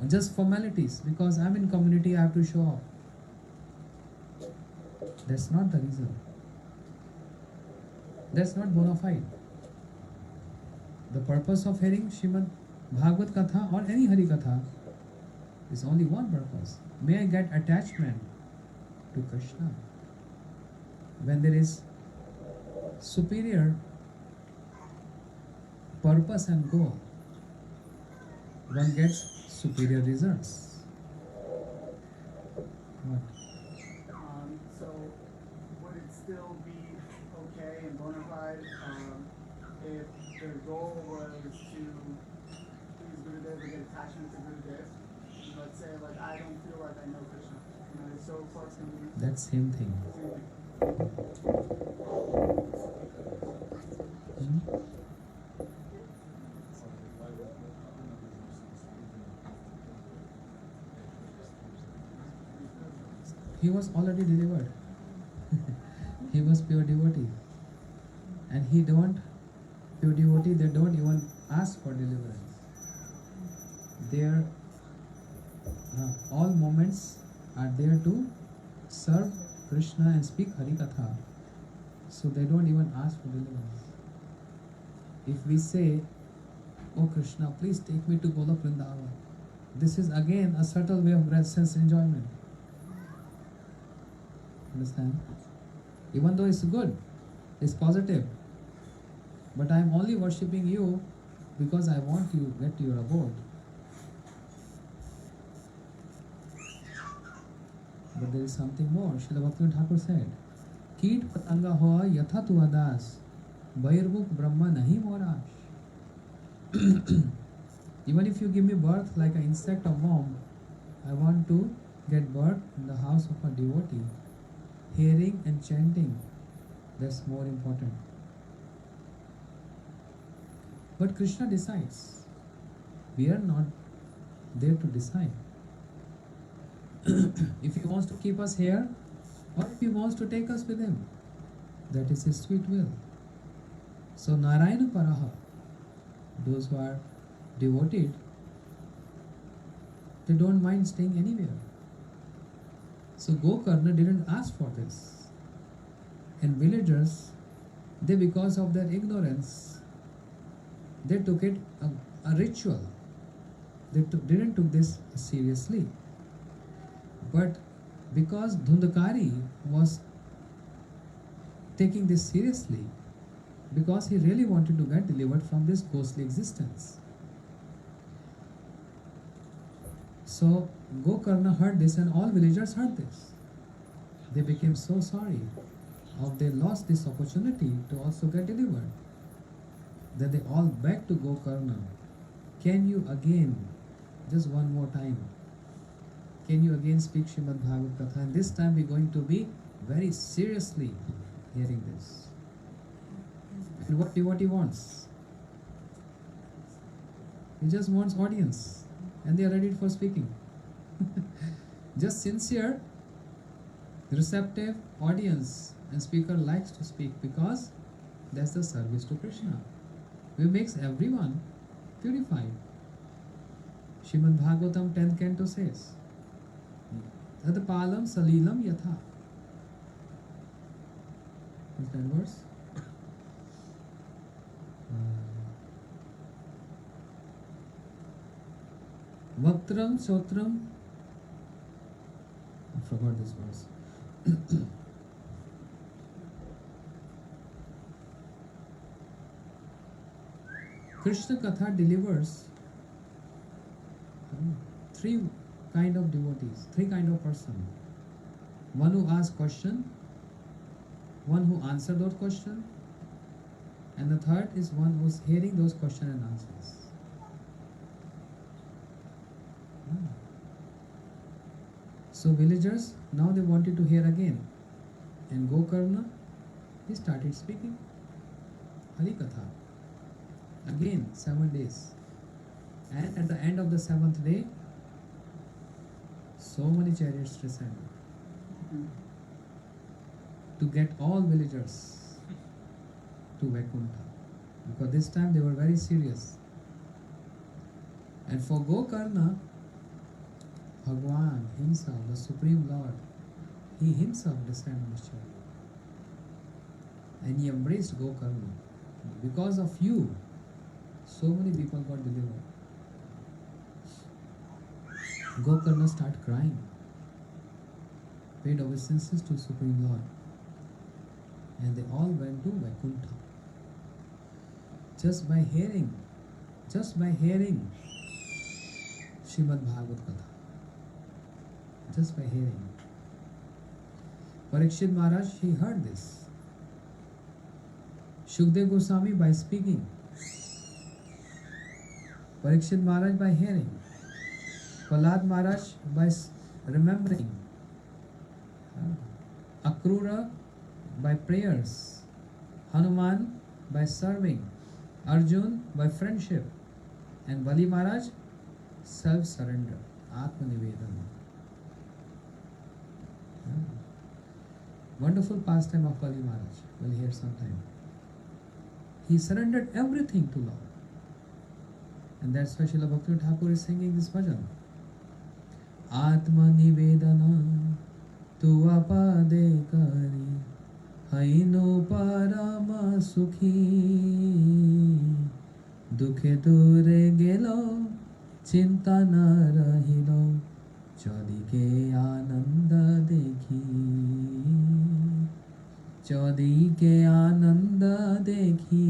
Just formalities, because I'm in community, I have to show up. That's not the reason. That's not bona fide. The purpose of hearing Shrimad Bhagavad Katha or any Harikatha is only one purpose. May I get attachment to Krishna. When there is superior purpose and goal, one gets superior results. What? So would it still be okay and bona fide if their goal was to please Gurudev or get attachment to Gurudev? Let's say like I don't feel like I know Krishna. You know, it's so far from me. That same thing. Hmm? He was already delivered. He was pure devotee. And pure devotee, they don't even ask for deliverance. Their all moments are there to serve Krishna and speak Harikatha. So they don't even ask for deliverance. If we say, "Oh Krishna, please take me to Golok Vrindavan," this is again a subtle way of sense enjoyment. Understand? Even though it's good, it's positive, but I am only worshipping you because I want you get to your abode. But there is something more. Srila Bhaktivinoda Thakur said, "Keet patanga hoa yatha tu adas, Bhairmukh Brahma nahi morash." Even if you give me birth like an insect or worm, I want to get birth in the house of a devotee. Hearing and chanting, that's more important. But Krishna decides. We are not there to decide. If he wants to keep us here, or if he wants to take us with him, that is his sweet will. So Narayana Paraha, those who are devoted, they don't mind staying anywhere. So Gokarna didn't ask for this. And villagers, they because of their ignorance, they took it a ritual. They didn't took this seriously. But because Dhundakari was taking this seriously, because he really wanted to get delivered from this ghostly existence. So Gokarna heard this and all villagers heard this. They became so sorry of they lost this opportunity to also get delivered, that they all begged to Gokarna, "Can you again, just one more time, can you again speak Srimad Bhagavad Katha? And this time we're going to be very seriously hearing this." And what devotee wants? He just wants audience, and they are ready for speaking. Just sincere, receptive audience and speaker likes to speak because that's the service to Krishna. We makes everyone purified. Srimad Bhagavatam 10th canto says, "Tadpalam salilam yatha." What's that verse? Vaktram Sotram. I forgot this verse. Krishna Katha delivers three kind of devotees, three kind of person. One who asks question, one who answer those questions, and the third is one who's hearing those questions and answers. So villagers, now they wanted to hear again. And Gokarna, he started speaking Harikatha. Again, 7 days. And at the end of the 7th day, so many chariots descended to get all villagers to Vaikuntha. Because this time they were very serious. And for Gokarna, Bhagwan himself, the Supreme Lord, he himself descended on his chariot. And he embraced Gokarna. Because of you, so many people got delivered. Gokarna started crying. paid obeisances to Supreme Lord. And they all went to Vaikuntha. Just by hearing Srimad Bhagavad Katha. Just by hearing. Parikshit Maharaj, he heard this. Shukdev Goswami by speaking. Parikshit Maharaj by hearing. Prahlad Maharaj by remembering. Akrura by prayers. Hanuman by serving. Arjun by friendship. And Bali Maharaj, self-surrender. Atma-nivedana. Wonderful pastime of Bali Maharaj. We'll hear sometime. He surrendered everything to Lord. And that's why Srila Bhaktivinoda Thakur is singing this bhajan. Atma Nivedana Tuapade Kari Haino Parama Sukhi Dukhe Dure Gelo Chinta Na Rahilo Chaudi Ke Ananda Dekhi Chaudi Ke Ananda Dekhi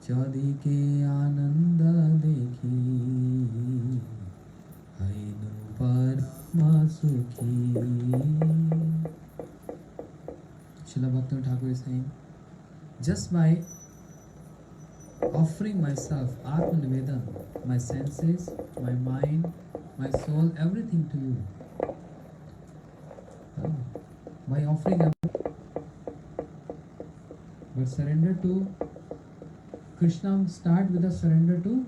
Chaudi Ke Ananda Dekhi Hainu Parama Sukhi. Srila Bhaktivinoda Thakur is saying, just by offering myself, Atma Nivedan, my senses, my mind, my soul, everything to you. By offering everything, but surrender to Krishna, start with a surrender to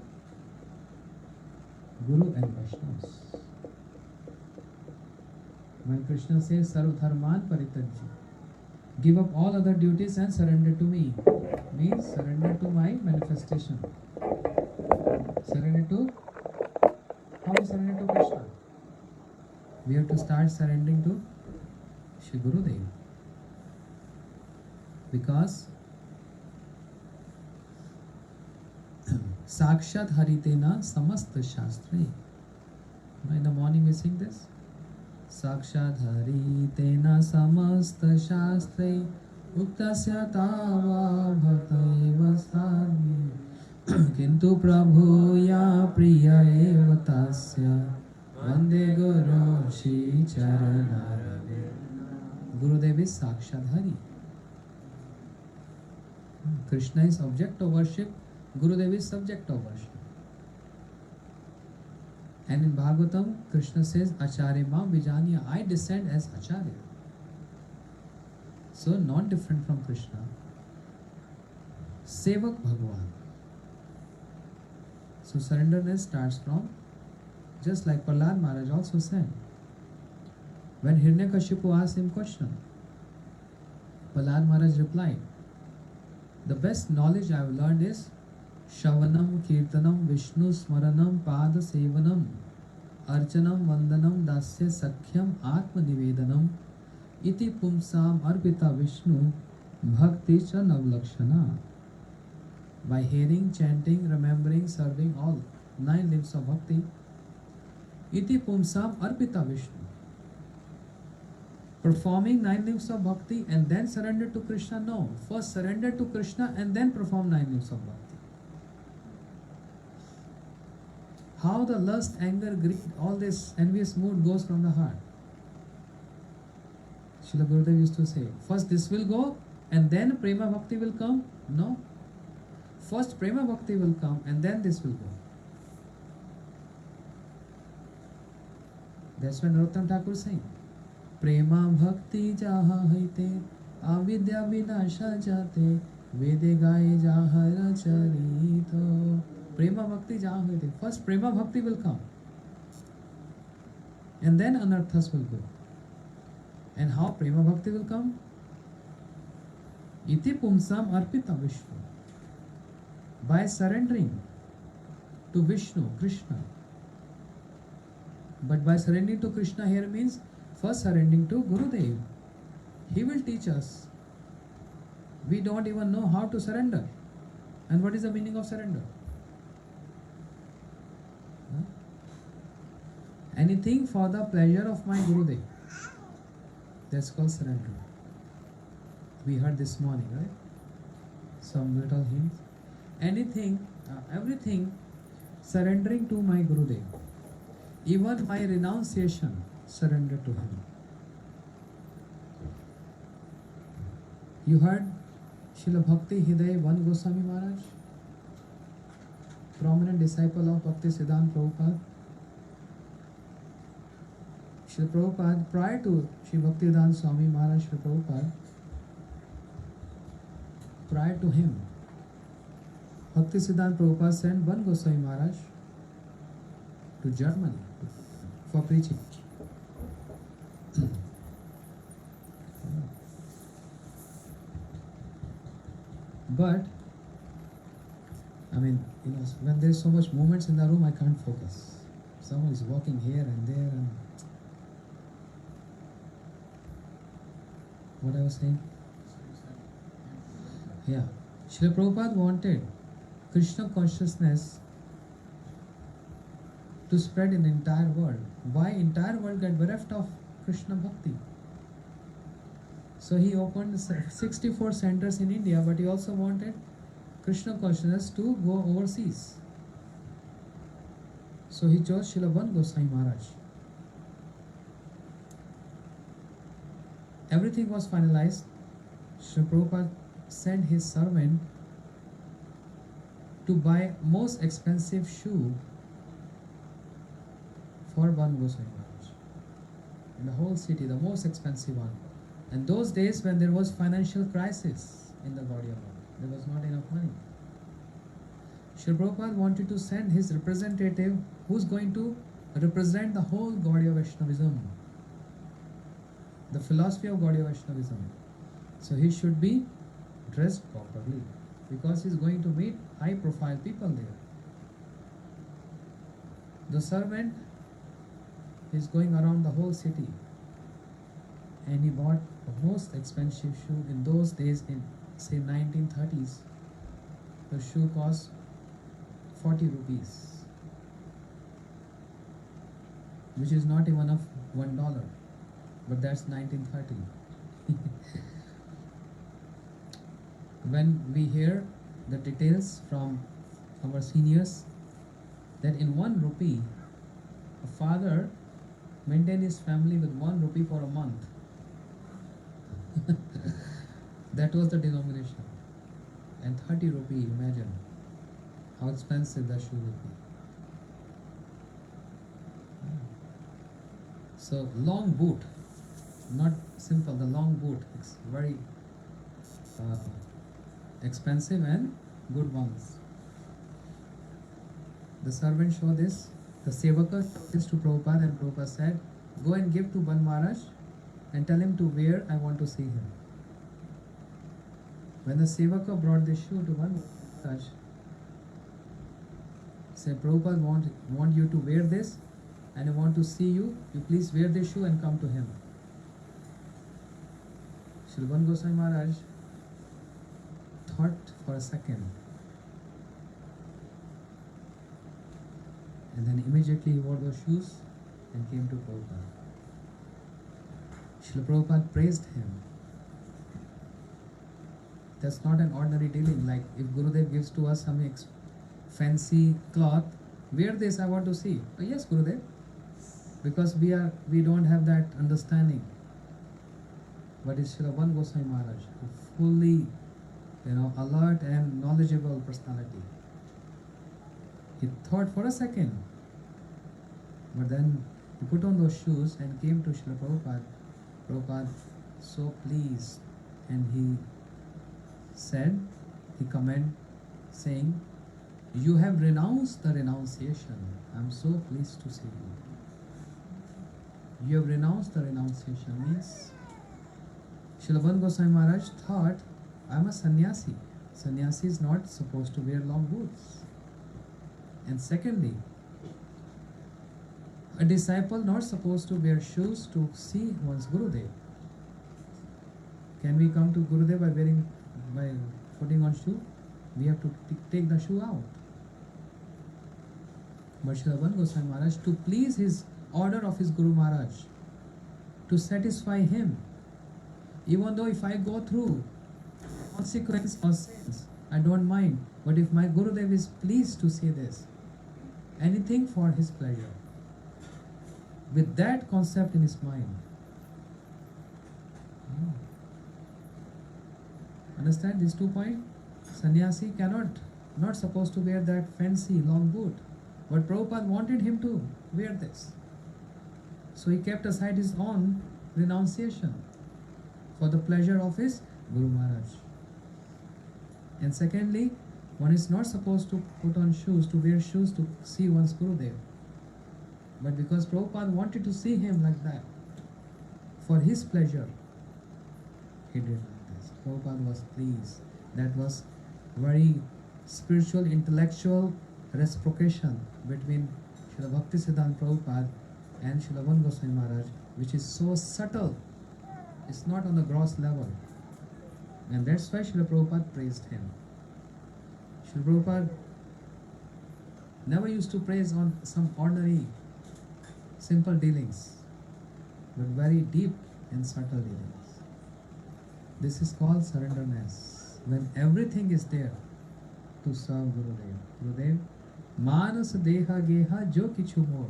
Guru and Vaishnavas. When Krishna says, Sarv Dharman Parityajya, give up all other duties and surrender to me, means surrender to my manifestation. Surrender to, how to surrender to Krishna? We have to start surrendering to Shri Gurudev. Because Sakshat Haritena Samasta Shastre. In the morning we sing this. Sakshat Haritena Samasta Shastre Uktasya Tava Bhaktaiva Sadmi Kintu Prabhuya Priya Eva Tasya Vande Guru Shri Charanaravi. Gurudev is Sakshat Hari. Krishna is object of worship, Gurudev is subject of worship. And in Bhagavatam, Krishna says, Acharya Mam Vijanya, I descend as Acharya. So, not different from Krishna. Sevak Bhagavan. So, surrenderness starts from, just like Prahlad Maharaj also said. When Hiranyakashipu asked him question, Prahlad Maharaj replied, the best knowledge I have learned is Shavanam, Kirtanam, Vishnu, Smaranam, Pada Sevanam, Archanam, Vandanam, Dasya, Sakhyam, Atma Nivedanam, Iti Pumsam, Arpita Vishnu, Bhakti Cha Navlakshana. By hearing, chanting, remembering, serving all 9 limbs of bhakti, Iti Pumsam, Arpita Vishnu. Performing 9 limbs of bhakti and then surrender to Krishna? No. First surrender to Krishna and then perform 9 limbs of bhakti. How the lust, anger, greed, all this envious mood goes from the heart. Srila Gurudev used to say, first this will go and then Prema Bhakti will come. No. First Prema Bhakti will come and then this will go. That's why Narottam Thakur is saying, Prema Bhakti jaha haite, avidya vinasha jate, vede gaye jahara charito. Prema Bhakti jaha haite. First Prema Bhakti will come. And then anarthas will go. And how Prema Bhakti will come? Iti pumsam arpita Vishnu. By surrendering to Vishnu, Krishna. But by surrendering to Krishna here means first surrendering to Gurudev. He will teach us. We don't even know how to surrender. And what is the meaning of surrender? Anything for the pleasure of my Gurudev. That's called surrender. We heard this morning, right? Some little hints. Anything, everything surrendering to my Gurudev. Even my renunciation, surrender to him. You heard Srila Bhakti Hidaya Van Goswami Maharaj, prominent disciple of Bhakti Siddhanta Prabhupada. Srila Prabhupada, prior to Sri Bhaktivedanta Swami Maharaj, Srila Prabhupada, prior to him, Bhakti Siddhanta Prabhupada sent Van Goswami Maharaj to Germany for preaching. But, I mean, when there's so much movements in the room, I can't focus. Someone is walking here and there, and what I was saying? Yeah. Srila Prabhupada wanted Krishna consciousness to spread in the entire world. Why entire world get bereft of Krishna Bhakti? So he opened 64 centers in India, but he also wanted Krishna consciousness to go overseas. So he chose Srila Van Goswami Maharaj. Everything was finalized. Srila Prabhupada sent his servant to buy most expensive shoe for Van Goswami Maharaj. In the whole city, the most expensive one. And those days when there was financial crisis in the Gaudiya Math, there was not enough money. Srila Prabhupada wanted to send his representative who's going to represent the whole Gaudiya Vaishnavism, the philosophy of Gaudiya Vaishnavism. So he should be dressed properly because he's going to meet high profile people there. The servant is going around the whole city and he bought the most expensive shoe. In those days, in say 1930s, the shoe cost 40 rupees, which is not even of $1, but that's 1930. When we hear the details from our seniors that in 1 rupee, a father maintained his family with 1 rupee for a month. That was the denomination. And 30 rupee, imagine how expensive that shoe would be. So long boot, not simple, the long boot, it's very expensive and good ones. The servant showed this, the Sevaka showed this to Prabhupada, and Prabhupada said, go and give to Van Maharaj and tell him to wear, I want to see him. When the Sevaka brought the shoe to Van Maharaj, said, Prabhupada want you to wear this and I want to see you, you please wear this shoe and come to him. Srila Van Goswami Maharaj thought for a second and then immediately he wore those shoes and came to Prabhupada. Srila Prabhupada praised him. That's not an ordinary dealing. Like if Gurudev gives to us some fancy cloth, wear this, I want to see. Oh, yes, Gurudev. Because we don't have that understanding. But it's Srila Van Goswami Maharaj, a fully, alert and knowledgeable personality. He thought for a second, but then he put on those shoes and came to Srila Prabhupada. Prabhupada so pleased, and he said, he commented saying, you have renounced the renunciation. I'm so pleased to see you. You have renounced the renunciation. Means Srila Van Goswami Maharaj thought, I'm a sannyasi. Sannyasi is not supposed to wear long boots. And secondly, a disciple not supposed to wear shoes to see one's Gurudev. Can we come to Gurudev by putting on shoe? We have to take the shoe out. But Srila Van Goswami Maharaj, to please his order of his Guru Maharaj to satisfy him. Even though if I go through consequence or sins, I don't mind. But if my Gurudev is pleased to say this, anything for his pleasure, with that concept in his mind. Understand these 2 points? Sannyasi not supposed to wear that fancy long boot. But Prabhupada wanted him to wear this. So he kept aside his own renunciation for the pleasure of his Guru Maharaj. And secondly, one is not supposed to put on shoes, to wear shoes to see one's Gurudev. But because Prabhupada wanted to see him like that, for his pleasure, he did like this. Prabhupada was pleased. That was very spiritual, intellectual reciprocation between Srila Bhaktisiddhanta Prabhupada and Srila Van Goswami Maharaj, which is so subtle. It's not on the gross level. And that's why Srila Prabhupada praised him. Srila Prabhupada never used to praise on some ordinary, simple dealings, but very deep and subtle dealings. This is called surrenderness. When everything is there to serve Gurudev. Gurudev, Manas Deha Geha Jo Kichu More,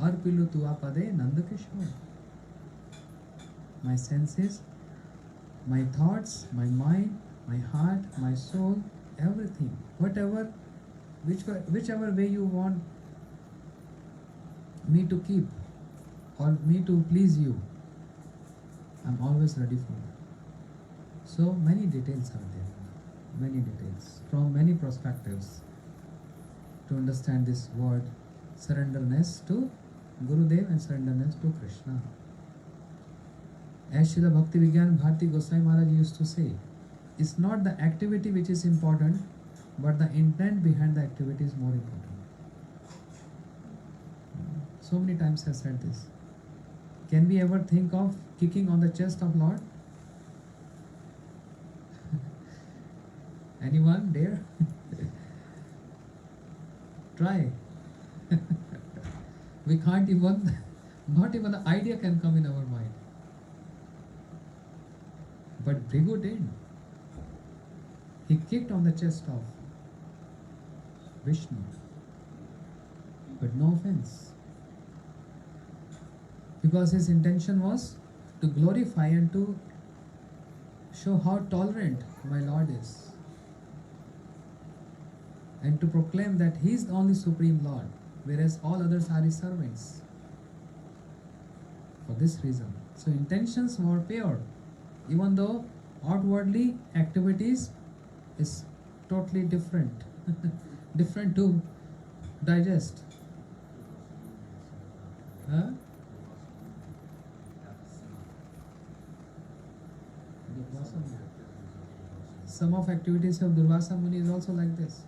Arpilu Tuapade Nandakishore. My senses, my thoughts, my mind, my heart, my soul, everything, whatever, whichever way you want me to keep or me to please you, I'm always ready for that. So many details are there, many details from many perspectives to understand this word surrenderness to Gurudev and surrenderness to Krishna. As Srila Bhakti Vigyan Bharati Goswami Maharaj used to say, it's not the activity which is important, but the intent behind the activity is more important. So many times I said this. Can we ever think of kicking on the chest of Lord? Anyone dare? Try. We can't even, not even the idea can come in our mind. But Bhrigu did. He kicked on the chest of Vishnu. But no offense. Because his intention was to glorify and to show how tolerant my Lord is. And to proclaim that he is the only Supreme Lord, whereas all others are his servants. For this reason. So intentions were pure. Even though outwardly activities is totally different. Different to digest. Huh? Some of activities of Durvasa Muni is also like this.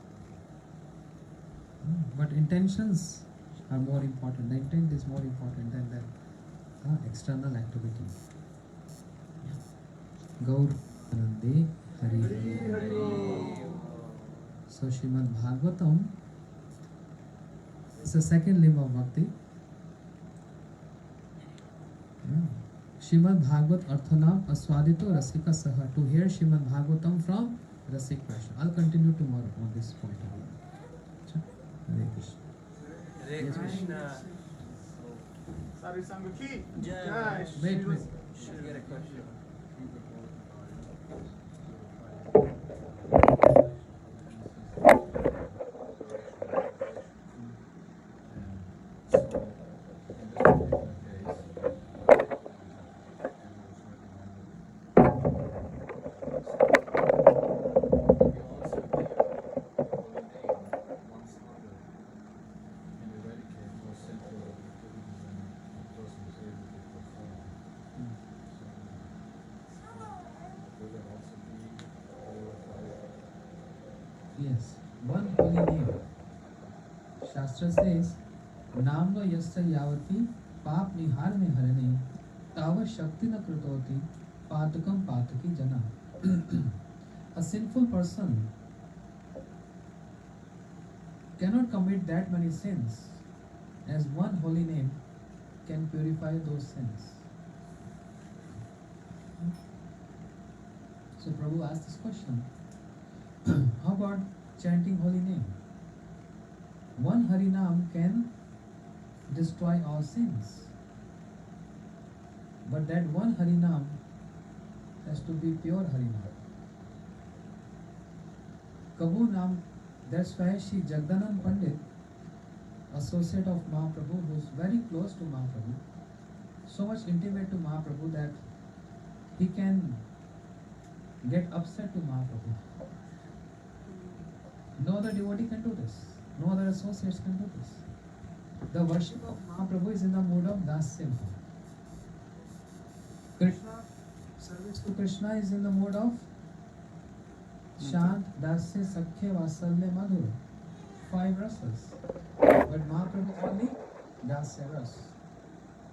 But intentions are more important. The intent is more important than the external activity. Gaur Anande Hari. So Srimad Bhagavatam is the second limb of Bhakti. Srimad Bhagavat Arthanam Aswadito Rasika Saha. To hear Srimad Bhagavatam from Rasik Vaishnav. I'll continue tomorrow on this point again. Hare Krishna. Hare Krishna. Sadhu Sangha ki Jai. jai. Wait. Should get a question. Yes, one holy name. Shastra says, Namno yasya yavati pap nihar me harane tava shakti na krutoti patakam pataki jana. A sinful person cannot commit that many sins as one holy name can purify those sins. So Prabhu asked this question. How about chanting holy name? One Harinam can destroy all sins. But that one Harinam has to be pure Harinam. Kabhu Nam, that's why Shri Jagdanand Pandit, associate of Mahaprabhu, who is very close to Mahaprabhu, so much intimate to Mahaprabhu that he can get upset to Mahaprabhu. No other devotee can do this. No other associates can do this. The worship of Mahaprabhu is in the mood of dasya. Krishna, service to Krishna is in the mode of Shant, Dasya, Sakhya, Vasalya, Madhur. 5 rasas. But Mahaprabhu only Dasya ras.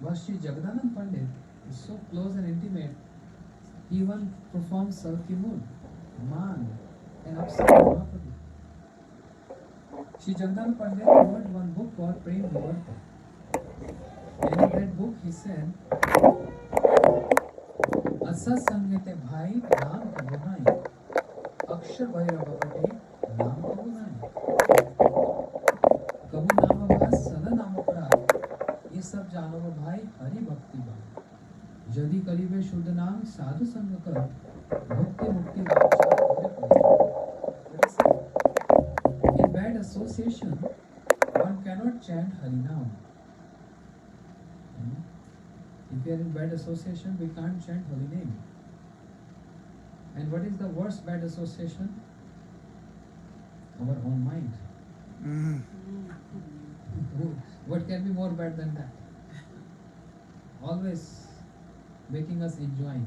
But Shri Jagdanand Pandit is so close and intimate, he even performs Salki mood, Man, and upset Mahaprabhu. Shri Jagdanand Pandit wrote one book called Prem Vivarta. And in that book he said, असत संगते भाई नाम को गुनाई अक्षर भैरव बपटे नाम को गुनाई कबू नाम अभास सदा नाम अपराध ये सब जानो भाई हरि भक्ति बात यदि करीबे शुद्ध नाम साधु संग कर भक्ति मुक्ति in bad association one cannot chant Harinam. If we are in bad association, we can't chant holy name. And what is the worst bad association? Our own mind. What can be more bad than that? Always making us enjoying.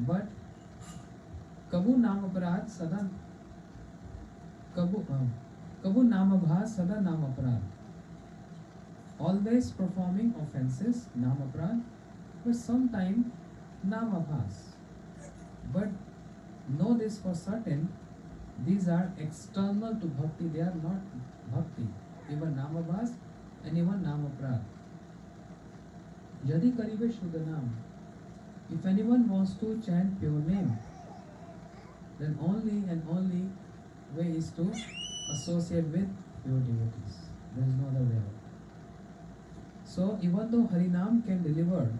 But Kabhu Nam Aparad Sada Kabhu Nam Abhas Sada Nam Aparad. Always performing offenses, Nam Aparad, but sometimes Nam Abhas. But know this for certain, these are external to bhakti, they are not bhakti. Even Nam Abhas and even Nam Aparad. Yadi Karibe Shuddha Nam. If anyone wants to chant pure name, then only and only way is to associate with pure devotees. There is no other way out. So even though Harinam can deliver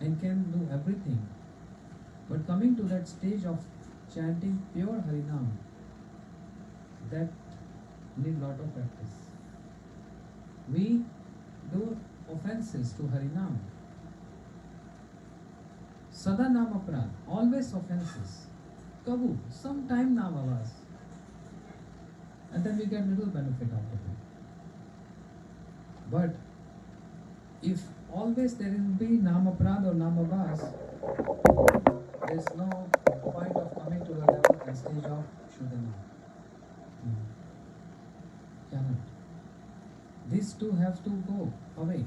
and can do everything, but coming to that stage of chanting pure Harinam, that need lot of practice. We do offenses to Harinam. Sada Nam Aparad, always offenses. Kabhu, sometime Nam Avas. And then we get little benefit out of it. But if always there will be Nam Aparad or Nam Avas, there is no point of coming to the level and stage of Shuddha Nam. Cannot. These two have to go away.